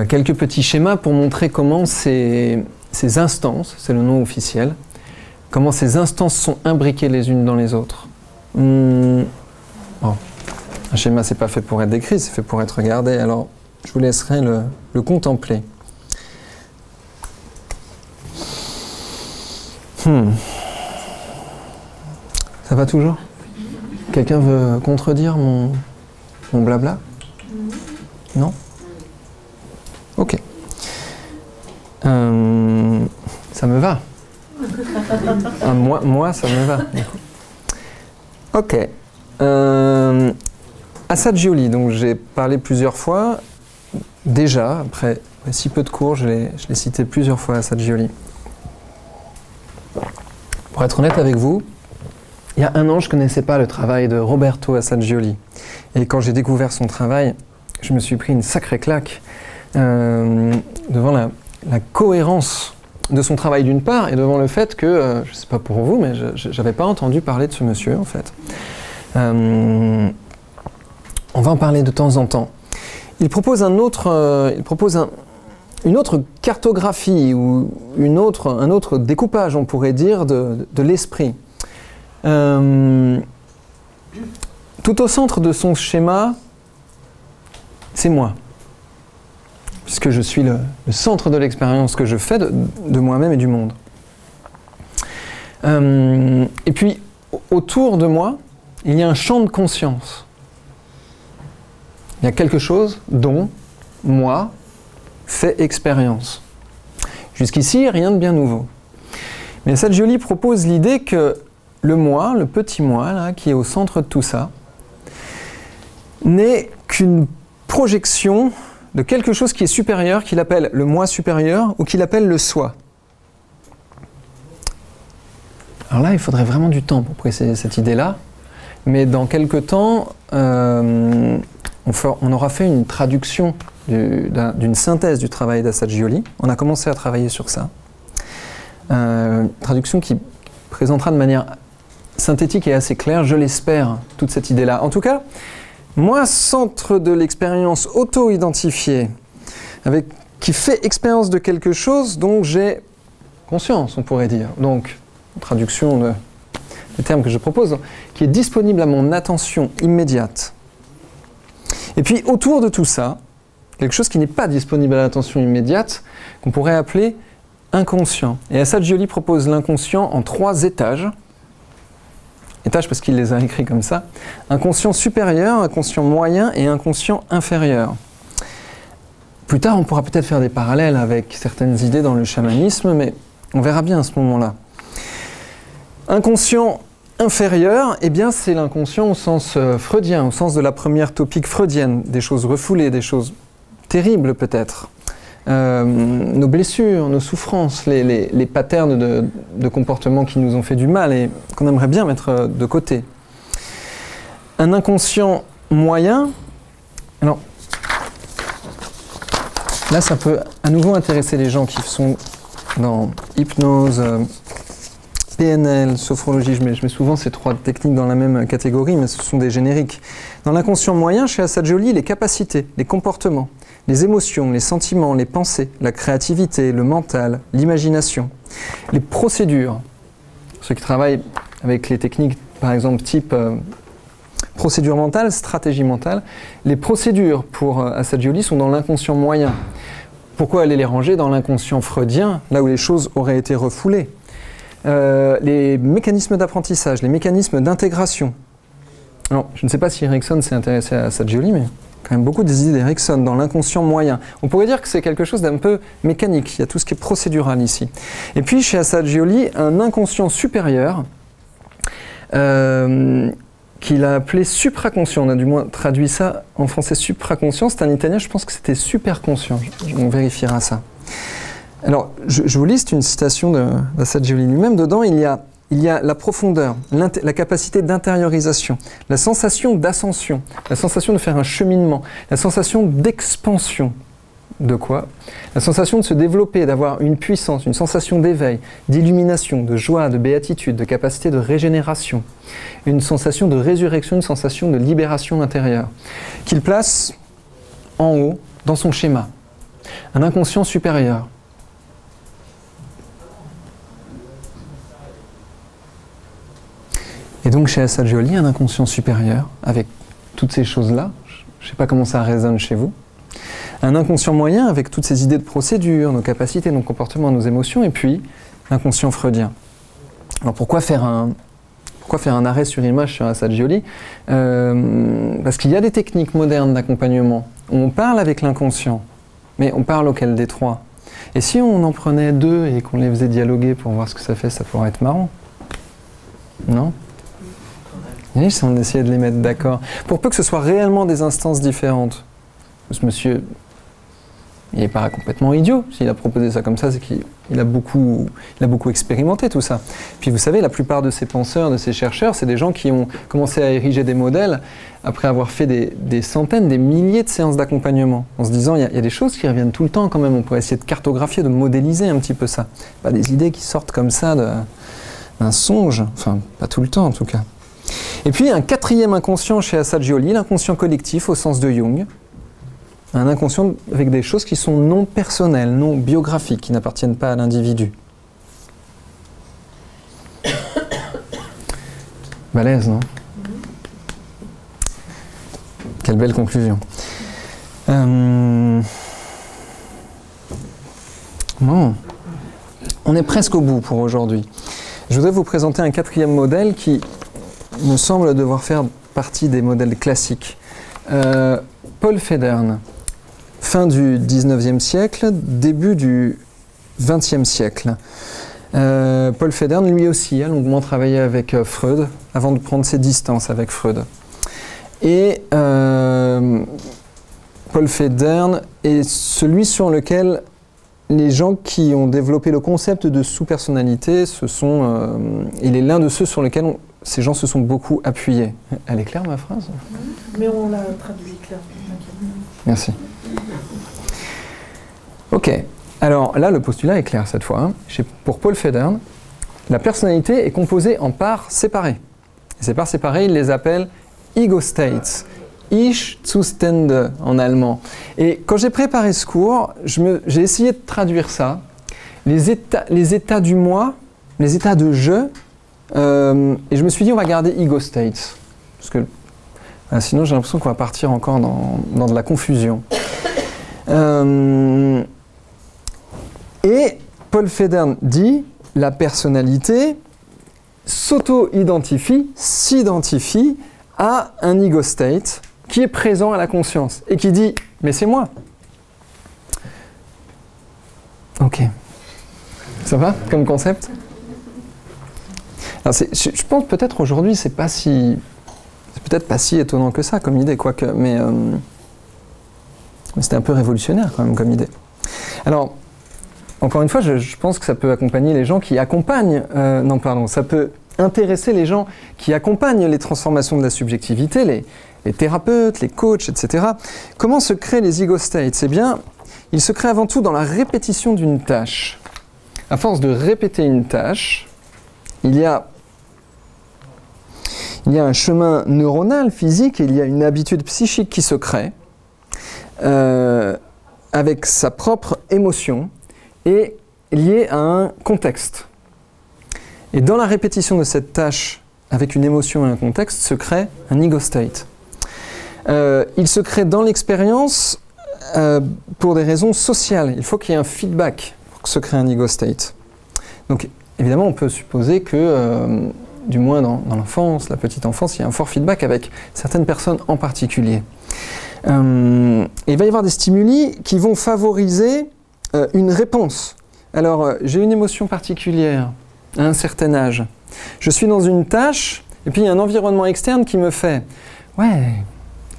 Quelques petits schémas pour montrer comment ces instances, c'est le nom officiel, comment ces instances sont imbriquées les unes dans les autres. Bon. Un schéma, c'est pas fait pour être décrit, c'est fait pour être regardé. Alors, je vous laisserai le contempler. Ça va toujours ? Quelqu'un veut contredire mon blabla ? Non ? Ok. Ça me va. Moi, ça me va. Ok. Assagioli, donc j'ai parlé plusieurs fois. Déjà, après si peu de cours, je l'ai cité plusieurs fois, Assagioli. Pour être honnête avec vous, il y a un an, je ne connaissais pas le travail de Roberto Assagioli. Et quand j'ai découvert son travail, je me suis pris une sacrée claque. Devant la cohérence de son travail d'une part et devant le fait que, je ne sais pas pour vous, mais je n'avais pas entendu parler de ce monsieur en fait. On va en parler de temps en temps. Il propose une autre cartographie ou un autre découpage, on pourrait dire, de l'esprit. Tout au centre de son schéma, c'est moi. Puisque je suis le centre de l'expérience que je fais de moi-même et du monde. Et puis, autour de moi, il y a un champ de conscience. Il y a quelque chose dont moi fait expérience. Jusqu'ici, rien de bien nouveau. Mais Assagioli propose l'idée que le moi, le petit moi, là, qui est au centre de tout ça, n'est qu'une projection de quelque chose qui est supérieur, qu'il appelle le moi supérieur ou qu'il appelle le soi. Alors là, il faudrait vraiment du temps pour préciser cette idée-là, mais dans quelques temps, on aura fait une traduction d'une synthèse du travail d'Assagioli. On a commencé à travailler sur ça. Traduction qui présentera de manière synthétique et assez claire, je l'espère, toute cette idée-là. En tout cas, moi, centre de l'expérience auto-identifiée, qui fait expérience de quelque chose dont j'ai conscience, on pourrait dire. Donc, traduction des termes que je propose, qui est disponible à mon attention immédiate. Et puis, autour de tout ça, quelque chose qui n'est pas disponible à l'attention immédiate, qu'on pourrait appeler inconscient. Et Assagioli propose l'inconscient en 3 étages. Étages parce qu'il les a écrits comme ça. Inconscient supérieur, inconscient moyen et inconscient inférieur. Plus tard, on pourra peut-être faire des parallèles avec certaines idées dans le chamanisme, mais on verra bien à ce moment-là. Inconscient inférieur, eh bien, c'est l'inconscient au sens freudien, au sens de la première topique freudienne, des choses refoulées, des choses terribles peut-être. Nos blessures, nos souffrances, les patterns de comportement qui nous ont fait du mal et qu'on aimerait bien mettre de côté. Un inconscient moyen, alors là ça peut à nouveau intéresser les gens qui sont dans hypnose, PNL, sophrologie, je mets souvent ces trois techniques dans la même catégorie, mais ce sont des génériques. Dans l'inconscient moyen, chez Assagioli, les capacités, les comportements, les émotions, les sentiments, les pensées, la créativité, le mental, l'imagination, les procédures. Ceux qui travaillent avec les techniques, par exemple, type procédure mentale, stratégie mentale, les procédures pour Assagioli sont dans l'inconscient moyen. Pourquoi aller les ranger dans l'inconscient freudien, là où les choses auraient été refoulées? Les mécanismes d'apprentissage, les mécanismes d'intégration. Alors, je ne sais pas si Erikson s'est intéressé à Assagioli, mais quand même beaucoup des idées d'Erikson dans l'inconscient moyen. On pourrait dire que c'est quelque chose d'un peu mécanique, il y a tout ce qui est procédural ici. Et puis chez Assagioli, un inconscient supérieur qu'il a appelé supraconscient, on a du moins traduit ça en français supraconscient, c'est un italien, je pense que c'était superconscient, on vérifiera ça. Alors, je vous liste une citation d'Assagioli lui-même. Dedans, il y a la profondeur, la capacité d'intériorisation, la sensation d'ascension, la sensation de faire un cheminement, la sensation d'expansion. De quoi? La sensation de se développer, d'avoir une puissance, une sensation d'éveil, d'illumination, de joie, de béatitude, de capacité de régénération, une sensation de résurrection, une sensation de libération intérieure, qu'il place en haut dans son schéma. Un inconscient supérieur. Et donc chez Assagioli, un inconscient supérieur, avec toutes ces choses-là, je ne sais pas comment ça résonne chez vous, un inconscient moyen avec toutes ces idées de procédure, nos capacités, nos comportements, nos émotions, et puis l'inconscient freudien. Alors pourquoi faire un arrêt sur image sur Assagioli? Parce qu'il y a des techniques modernes d'accompagnement où on parle avec l'inconscient, mais on parle auquel des trois? Et si on en prenait deux et qu'on les faisait dialoguer pour voir ce que ça fait, ça pourrait être marrant. Non? Et si on essayait de les mettre d'accord, pour peu que ce soit réellement des instances différentes. Ce monsieur, il n'est pas complètement idiot. S'il a proposé ça comme ça, c'est qu'il a beaucoup expérimenté tout ça. Puis vous savez, la plupart de ces penseurs, de ces chercheurs, c'est des gens qui ont commencé à ériger des modèles après avoir fait des centaines, des milliers de séances d'accompagnement, en se disant, il y a des choses qui reviennent tout le temps quand même, on pourrait essayer de cartographier, de modéliser un petit peu ça. Pas des idées qui sortent comme ça d'un songe, enfin pas tout le temps en tout cas. Et puis un quatrième inconscient chez Assagioli, l'inconscient collectif au sens de Jung. Un inconscient avec des choses qui sont non personnelles, non biographiques, qui n'appartiennent pas à l'individu. Balèze, non? Quelle belle conclusion. Bon. On est presque au bout pour aujourd'hui. Je voudrais vous présenter un quatrième modèle qui me semble devoir faire partie des modèles classiques. Paul Federn, fin du 19e siècle, début du 20e siècle. Paul Federn, lui aussi, a longuement travaillé avec Freud, avant de prendre ses distances avec Freud. Et Paul Federn est celui sur lequel les gens qui ont développé le concept de sous-personnalité, il est l'un de ceux sur lesquels ces gens se sont beaucoup appuyés. Elle est claire, ma phrase? Mais on l'a traduit clair. Merci. Ok. Alors là, le postulat est clair cette fois. Pour Paul Federn, la personnalité est composée en parts séparées. Et ces parts séparées, il les appelle Ego States. Ich-Zustände en allemand. Et quand j'ai préparé ce cours, j'ai essayé de traduire ça. Les états du moi, les états de je, et je me suis dit on va garder Ego States. Parce que sinon j'ai l'impression qu'on va partir encore dans de la confusion. Et Paul Federn dit la personnalité s'identifie à un Ego State qui est présent à la conscience et qui dit « mais c'est moi ». Ok. Ça va comme concept? Je pense peut-être aujourd'hui, c'est peut-être pas si étonnant que ça comme idée, quoique, mais c'était un peu révolutionnaire quand même comme idée. Alors, encore une fois, je pense que ça peut accompagner les gens qui accompagnent, ça peut intéresser les gens qui accompagnent les transformations de la subjectivité, les thérapeutes, les coachs, etc. Comment se créent les ego states? Eh bien, ils se créent avant tout dans la répétition d'une tâche. À force de répéter une tâche, il y a un chemin neuronal, physique, et il y a une habitude psychique qui se crée avec sa propre émotion et liée à un contexte. Et dans la répétition de cette tâche avec une émotion et un contexte se crée un ego state. Il se crée dans l'expérience pour des raisons sociales. Il faut qu'il y ait un feedback pour que se crée un ego state. Donc évidemment, on peut supposer que, du moins dans l'enfance, la petite enfance, il y a un fort feedback avec certaines personnes en particulier. Et il va y avoir des stimuli qui vont favoriser une réponse. Alors, j'ai une émotion particulière à un certain âge. Je suis dans une tâche, et puis il y a un environnement externe qui me fait « ouais »,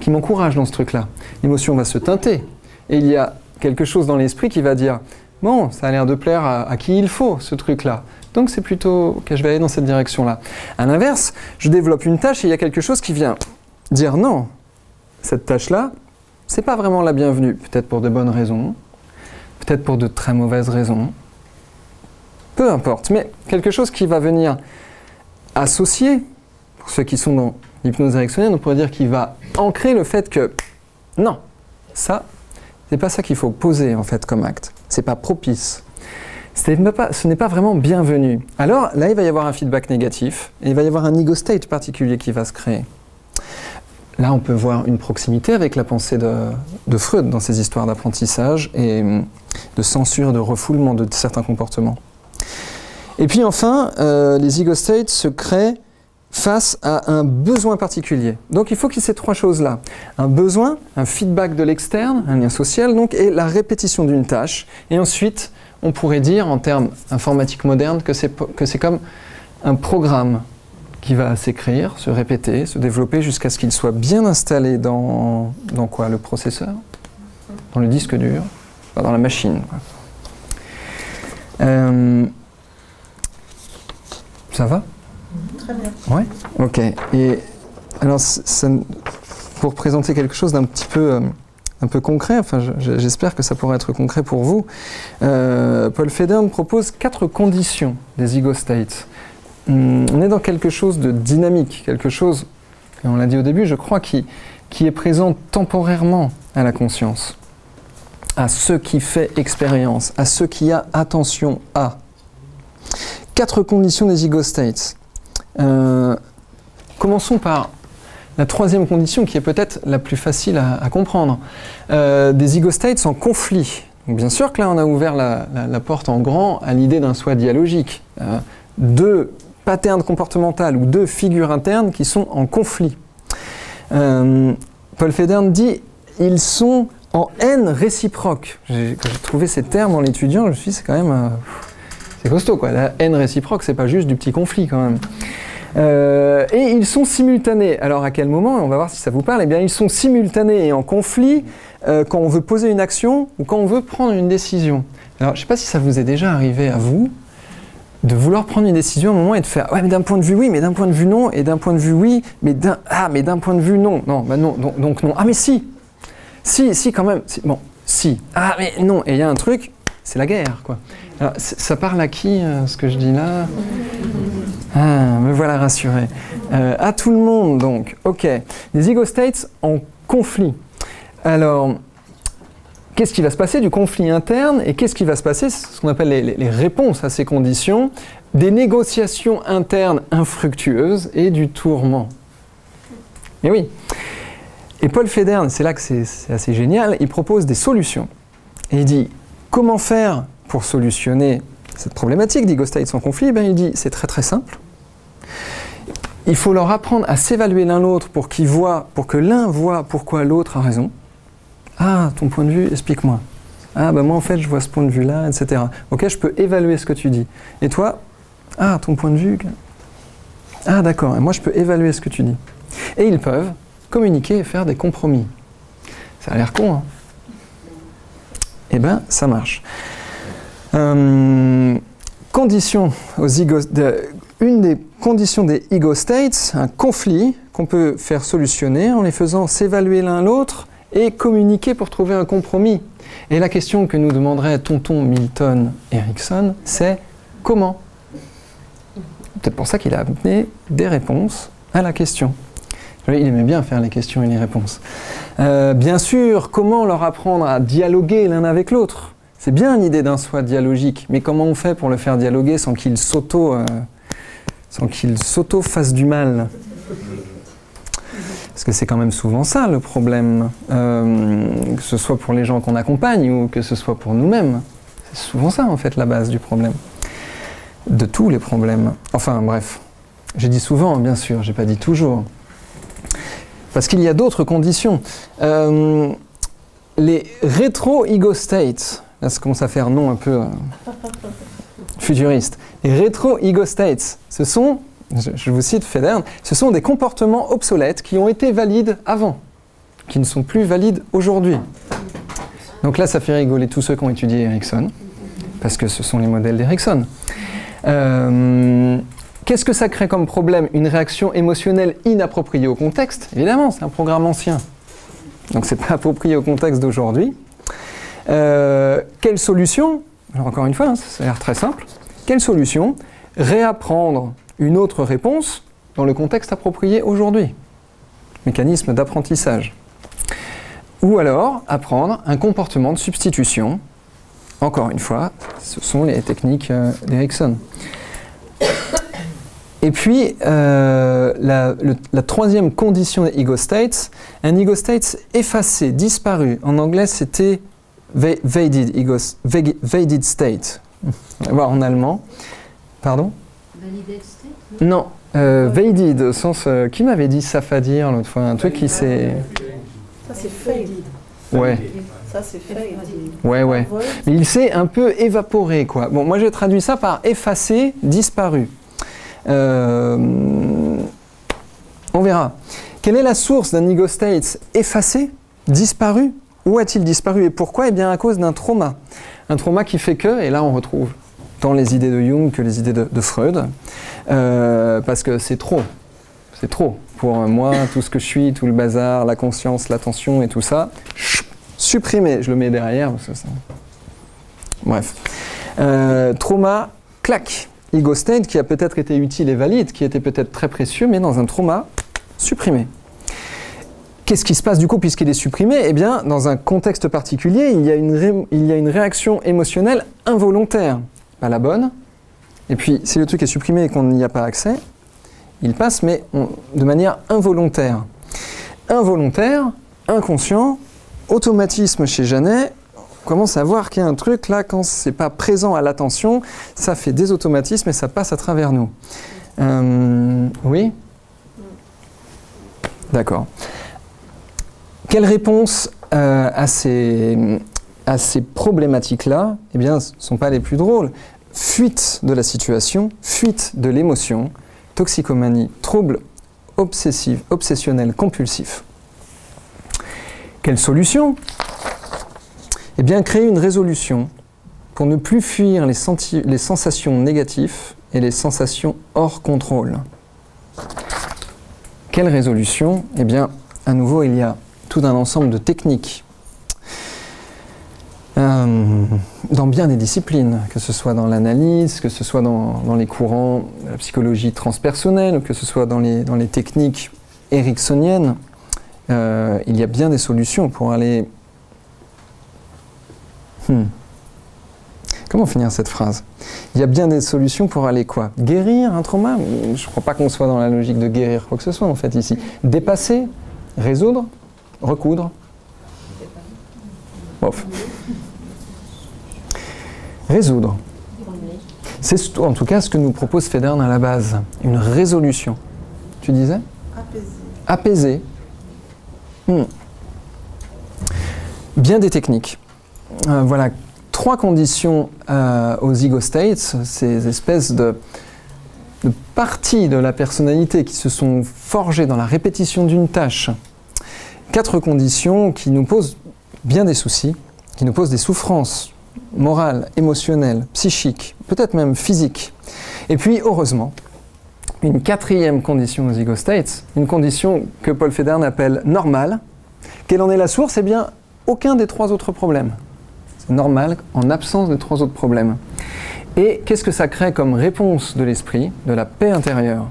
qui m'encourage dans ce truc-là. L'émotion va se teinter. Et il y a quelque chose dans l'esprit qui va dire « bon, ça a l'air de plaire à qui il faut, ce truc-là. Donc c'est plutôt que je vais aller dans cette direction-là. » À l'inverse, je développe une tâche et il y a quelque chose qui vient dire « non, cette tâche-là, c'est pas vraiment la bienvenue. » Peut-être pour de bonnes raisons, peut-être pour de très mauvaises raisons. Peu importe, mais quelque chose qui va venir associer, pour ceux qui sont dans l'hypnose ericksonienne, on pourrait dire qu'il va ancrer le fait que non, ça, c'est pas ça qu'il faut poser en fait comme acte. C'est pas propice. Ce n'est pas vraiment bienvenu. Alors là, il va y avoir un feedback négatif et il va y avoir un ego state particulier qui va se créer. Là, on peut voir une proximité avec la pensée de Freud dans ses histoires d'apprentissage et de censure, de refoulement de certains comportements. Et puis enfin, les ego states se créent face à un besoin particulier. Donc il faut qu'il y ait ces trois choses-là. Un besoin, un feedback de l'externe, un lien social, donc, et la répétition d'une tâche. Et ensuite, on pourrait dire, en termes informatiques modernes, que c'est comme un programme qui va s'écrire, se répéter, se développer jusqu'à ce qu'il soit bien installé dans quoi? Le processeur? Dans le disque dur? Enfin, dans la machine, quoi. Ça va? Très bien. Ouais. Ok. Et alors, pour présenter quelque chose d'un petit peu, un peu concret, enfin, j'espère que ça pourra être concret pour vous. Paul Federn propose 4 conditions des ego states. On est dans quelque chose de dynamique, quelque chose, et on l'a dit au début, je crois, qui est présent temporairement à la conscience, à ce qui fait expérience, à ce qui a attention à. 4 conditions des ego states. Commençons par la 3e condition qui est peut-être la plus facile à comprendre. Des ego states en conflit. Donc bien sûr que là on a ouvert la porte en grand à l'idée d'un soi dialogique. 2 patterns comportementaux ou 2 figures internes qui sont en conflit. Paul Federn dit ils sont en haine réciproque. Quand j'ai trouvé ces termes en l'étudiant, je me suis dit c'est quand même... c'est costaud, quoi. La haine réciproque, c'est pas juste du petit conflit, quand même. Et ils sont simultanés. Alors, à quel moment, on va voir si ça vous parle, eh bien, ils sont simultanés et en conflit quand on veut poser une action ou quand on veut prendre une décision. Alors, je sais pas si ça vous est déjà arrivé à vous de vouloir prendre une décision à un moment et de faire « ouais, mais d'un point de vue, oui, mais d'un point de vue, non, et d'un point de vue, oui, mais d'un point de vue, non. Non, bah non, donc non. Ah, mais si, quand même. Si, bon, si. Ah, mais non. » Et il y a un truc, c'est la guerre, quoi. Alors, ça parle à qui, ce que je dis là? Ah, me voilà rassuré. À tout le monde, donc. Ok. Les ego states en conflit. Alors, qu'est-ce qui va se passer du conflit interne et qu'est-ce qui va se passer, c'est ce qu'on appelle les réponses à ces conditions, des négociations internes infructueuses et du tourment. Et oui. Et Paul Federn, c'est là que c'est assez génial, il propose des solutions. Et il dit, comment faire pour solutionner cette problématique d'ego states sans conflit? Ben, il dit, c'est très très simple. Il faut leur apprendre à s'évaluer l'un l'autre pour que l'un voit pourquoi l'autre a raison. Ah, ton point de vue, explique-moi. Ah, ben moi en fait, je vois ce point de vue-là, etc. Ok, je peux évaluer ce que tu dis. Et toi, ah, ton point de vue, Ah d'accord, et moi je peux évaluer ce que tu dis. Et ils peuvent communiquer et faire des compromis. Ça a l'air con, hein? Eh bien, ça marche. Condition aux une des conditions des ego states, un conflit qu'on peut faire solutionner en les faisant s'évaluer l'un l'autre et communiquer pour trouver un compromis. Et la question que nous demanderait tonton Milton Erickson, c'est comment? Peut-être pour ça qu'il a amené des réponses à la question. Il aimait bien faire les questions et les réponses. Bien sûr, comment leur apprendre à dialoguer l'un avec l'autre? C'est bien l'idée d'un soi dialogique, mais comment on fait pour le faire dialoguer sans qu'il s'auto-fasse du mal? Parce que c'est quand même souvent ça le problème, que ce soit pour les gens qu'on accompagne ou que ce soit pour nous-mêmes. C'est souvent ça en fait la base du problème. De tous les problèmes. Enfin bref, j'ai dit souvent bien sûr, j'ai pas dit toujours. Parce qu'il y a d'autres conditions. Les rétro-ego states, là ça commence à faire nom un peu futuriste. Les rétro-ego states, ce sont, je vous cite Federn, ce sont des comportements obsolètes qui ont été valides avant, qui ne sont plus valides aujourd'hui. Donc là, ça fait rigoler tous ceux qui ont étudié Erickson, parce que ce sont les modèles d'Erickson. Qu'est-ce que ça crée comme problème? Une réaction émotionnelle inappropriée au contexte? Évidemment, c'est un programme ancien. Donc c'est pas approprié au contexte d'aujourd'hui. Quelle solution? Alors encore une fois, hein, ça a l'air très simple. Quelle solution? Réapprendre une autre réponse dans le contexte approprié aujourd'hui. Mécanisme d'apprentissage. Ou alors apprendre un comportement de substitution. Encore une fois, ce sont les techniques d'Erickson. Et puis, la troisième condition des ego states, un ego state effacé, disparu. En anglais, c'était vaded state. On va voir en allemand. Pardon? Valided state? Non, vaded, au sens... qui m'avait dit Safadir l'autre fois? Un truc qui s'est... Ça, c'est faded. Ouais. Ça, c'est faded. Ouais. Mais il s'est un peu évaporé, quoi. Bon, moi, j'ai traduit ça par effacé, disparu. On verra. Quelle est la source d'un ego state effacé, disparu? Où a-t-il disparu et pourquoi? Eh bien à cause d'un trauma. Un trauma qui fait que, et là on retrouve tant les idées de Jung que les idées de Freud, parce que c'est trop. C'est trop. Pour moi, tout ce que je suis, tout le bazar, la conscience, l'attention et tout ça, supprimer. Je le mets derrière. Parce que ça... Bref. Trauma, clac. Ego state qui a peut-être été utile et valide, qui était peut-être très précieux, mais dans un trauma, supprimé. Qu'est-ce qui se passe du coup puisqu'il est supprimé? Eh bien, dans un contexte particulier, il y a une réaction émotionnelle involontaire. Pas la bonne. Et puis, si le truc est supprimé et qu'on n'y a pas accès, il passe, mais de manière involontaire. Involontaire, inconscient, automatisme chez Janet. On commence à voir qu'il y a un truc là, quand c'est pas présent à l'attention, ça fait des automatismes et ça passe à travers nous. Oui? D'accord. Quelle réponse à ces problématiques-là? Eh bien, ce ne sont pas les plus drôles. Fuite de la situation, fuite de l'émotion, toxicomanie, trouble obsessif, obsessionnel, compulsif. Quelle solution? Eh bien, créer une résolution pour ne plus fuir les sensations négatives et les sensations hors contrôle. Quelle résolution? Eh bien, à nouveau, il y a tout un ensemble de techniques dans bien des disciplines, que ce soit dans l'analyse, que ce soit dans les courants de la psychologie transpersonnelle, ou que ce soit dans les techniques ericksoniennes. Il y a bien des solutions pour aller... Comment finir cette phrase? Il y a bien des solutions pour aller quoi? Guérir un trauma? Je ne crois pas qu'on soit dans la logique de guérir quoi que ce soit en fait ici. Dépasser? Résoudre? Recoudre? Bof. Résoudre. C'est en tout cas ce que nous propose Federn à la base. Une résolution. Tu disais? Apaiser. Bien des techniques. Voilà. 3 conditions aux ego states, ces espèces de parties de la personnalité qui se sont forgées dans la répétition d'une tâche. 4 conditions qui nous posent bien des soucis, qui nous posent des souffrances morales, émotionnelles, psychiques, peut-être même physiques. Et puis, heureusement, une 4e condition aux ego states, une condition que Paul Federn appelle normale. Quelle en est la source? Eh bien, aucun des 3 autres problèmes. C'est normal en absence de 3 autres problèmes. Et qu'est-ce que ça crée comme réponse de l'esprit, de la paix intérieure?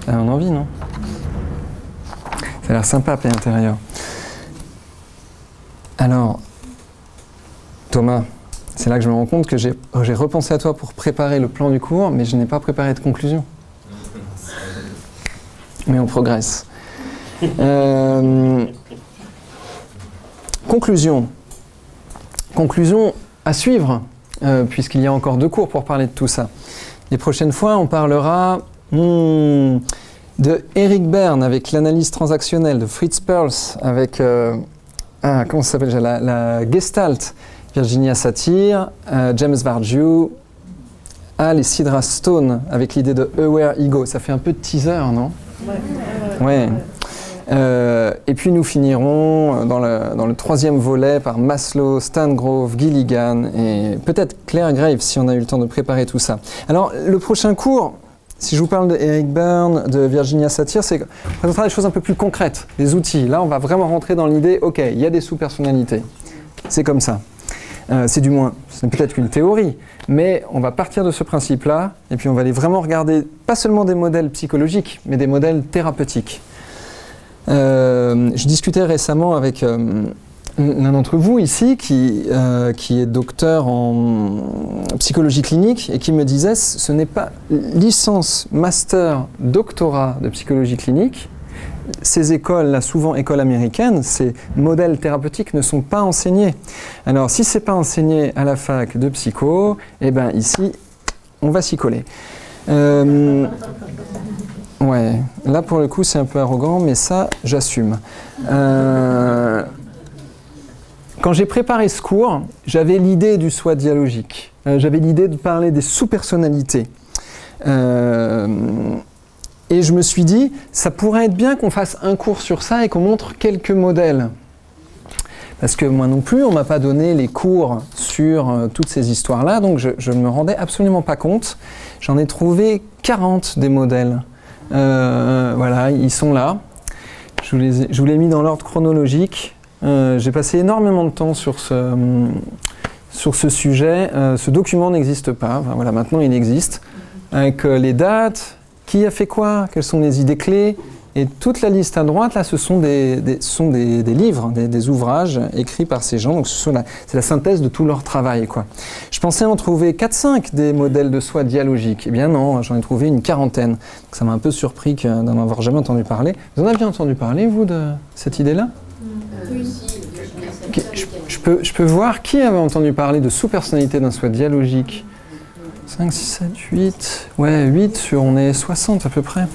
Ça donne envie, non? Ça a l'air sympa, paix intérieure. Alors, Thomas, c'est là que je me rends compte que j'ai repensé à toi pour préparer le plan du cours, mais je n'ai pas préparé de conclusion. Mais on progresse. Conclusion. Conclusion à suivre, puisqu'il y a encore 2 cours pour parler de tout ça. Les prochaines fois, on parlera de Eric Berne avec l'analyse transactionnelle, de Fritz Perls avec comment ça s'appelle, la Gestalt, Virginia Satir, James Varju, Hall et Sidra Stone avec l'idée de Aware Ego. Ça fait un peu de teaser, non? Ouais. Et puis nous finirons dans le 3e volet par Maslow, Stangrove, Gilligan et peut-être Claire Graves si on a eu le temps de préparer tout ça. Alors le prochain cours, si je vous parle d'Eric Berne, de Virginia Satir, c'est on présentera des choses un peu plus concrètes, des outils. Là on va vraiment rentrer dans l'idée, ok, il y a des sous-personnalités, c'est comme ça. C'est du moins, c'est peut-être qu'une théorie, mais on va partir de ce principe-là, et puis on va aller vraiment regarder, pas seulement des modèles psychologiques, mais des modèles thérapeutiques. Je discutais récemment avec l'un d'entre vous ici, qui est docteur en psychologie clinique, et qui me disait, ce n'est pas licence, master, doctorat de psychologie clinique. Ces écoles, là, souvent écoles américaines, ces modèles thérapeutiques ne sont pas enseignés. Alors, si ce n'est pas enseigné à la fac de psycho, eh bien ici, on va s'y coller. Ouais, là pour le coup c'est un peu arrogant, mais ça, j'assume. Quand j'ai préparé ce cours, j'avais l'idée du soi dialogique. J'avais l'idée de parler des sous-personnalités. Et je me suis dit, ça pourrait être bien qu'on fasse un cours sur ça et qu'on montre quelques modèles. Parce que moi non plus, on ne m'a pas donné les cours sur toutes ces histoires-là, donc je ne me rendais absolument pas compte. J'en ai trouvé 40 des modèles. Voilà, ils sont là. Je vous l'ai mis dans l'ordre chronologique. J'ai passé énormément de temps sur ce sujet. Ce document n'existe pas. Enfin, voilà, maintenant il existe. Avec les dates, qui a fait quoi, quelles sont les idées clés. Et toute la liste à droite, là, ce sont des livres, des ouvrages écrits par ces gens. Donc c'est la synthèse de tout leur travail, quoi. Je pensais en trouver 4-5 des modèles de soi dialogiques. Eh bien non, j'en ai trouvé une 40aine. Donc ça m'a un peu surpris d'en avoir jamais entendu parler. Vous en avez entendu parler, vous, de cette idée-là? Oui. Je peux voir qui avait entendu parler de sous-personnalité d'un soi dialogique. 5, 6, 7, 8. Ouais, 8 on est 60 à peu près.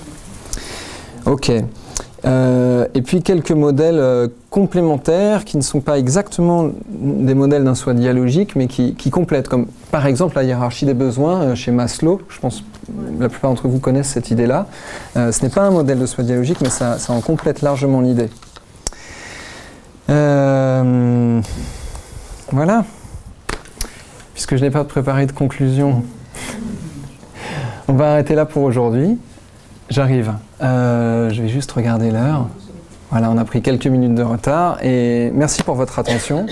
Ok. Et puis quelques modèles complémentaires qui ne sont pas exactement des modèles d'un soi dialogique, mais qui complètent, comme par exemple la hiérarchie des besoins chez Maslow. Je pense que la plupart d'entre vous connaissent cette idée-là. Ce n'est pas un modèle de soi dialogique, mais ça en complète largement l'idée. Voilà. Puisque je n'ai pas préparé de conclusion, on va arrêter là pour aujourd'hui. J'arrive. Je vais juste regarder l'heure. Voilà, on a pris quelques minutes de retard et merci pour votre attention.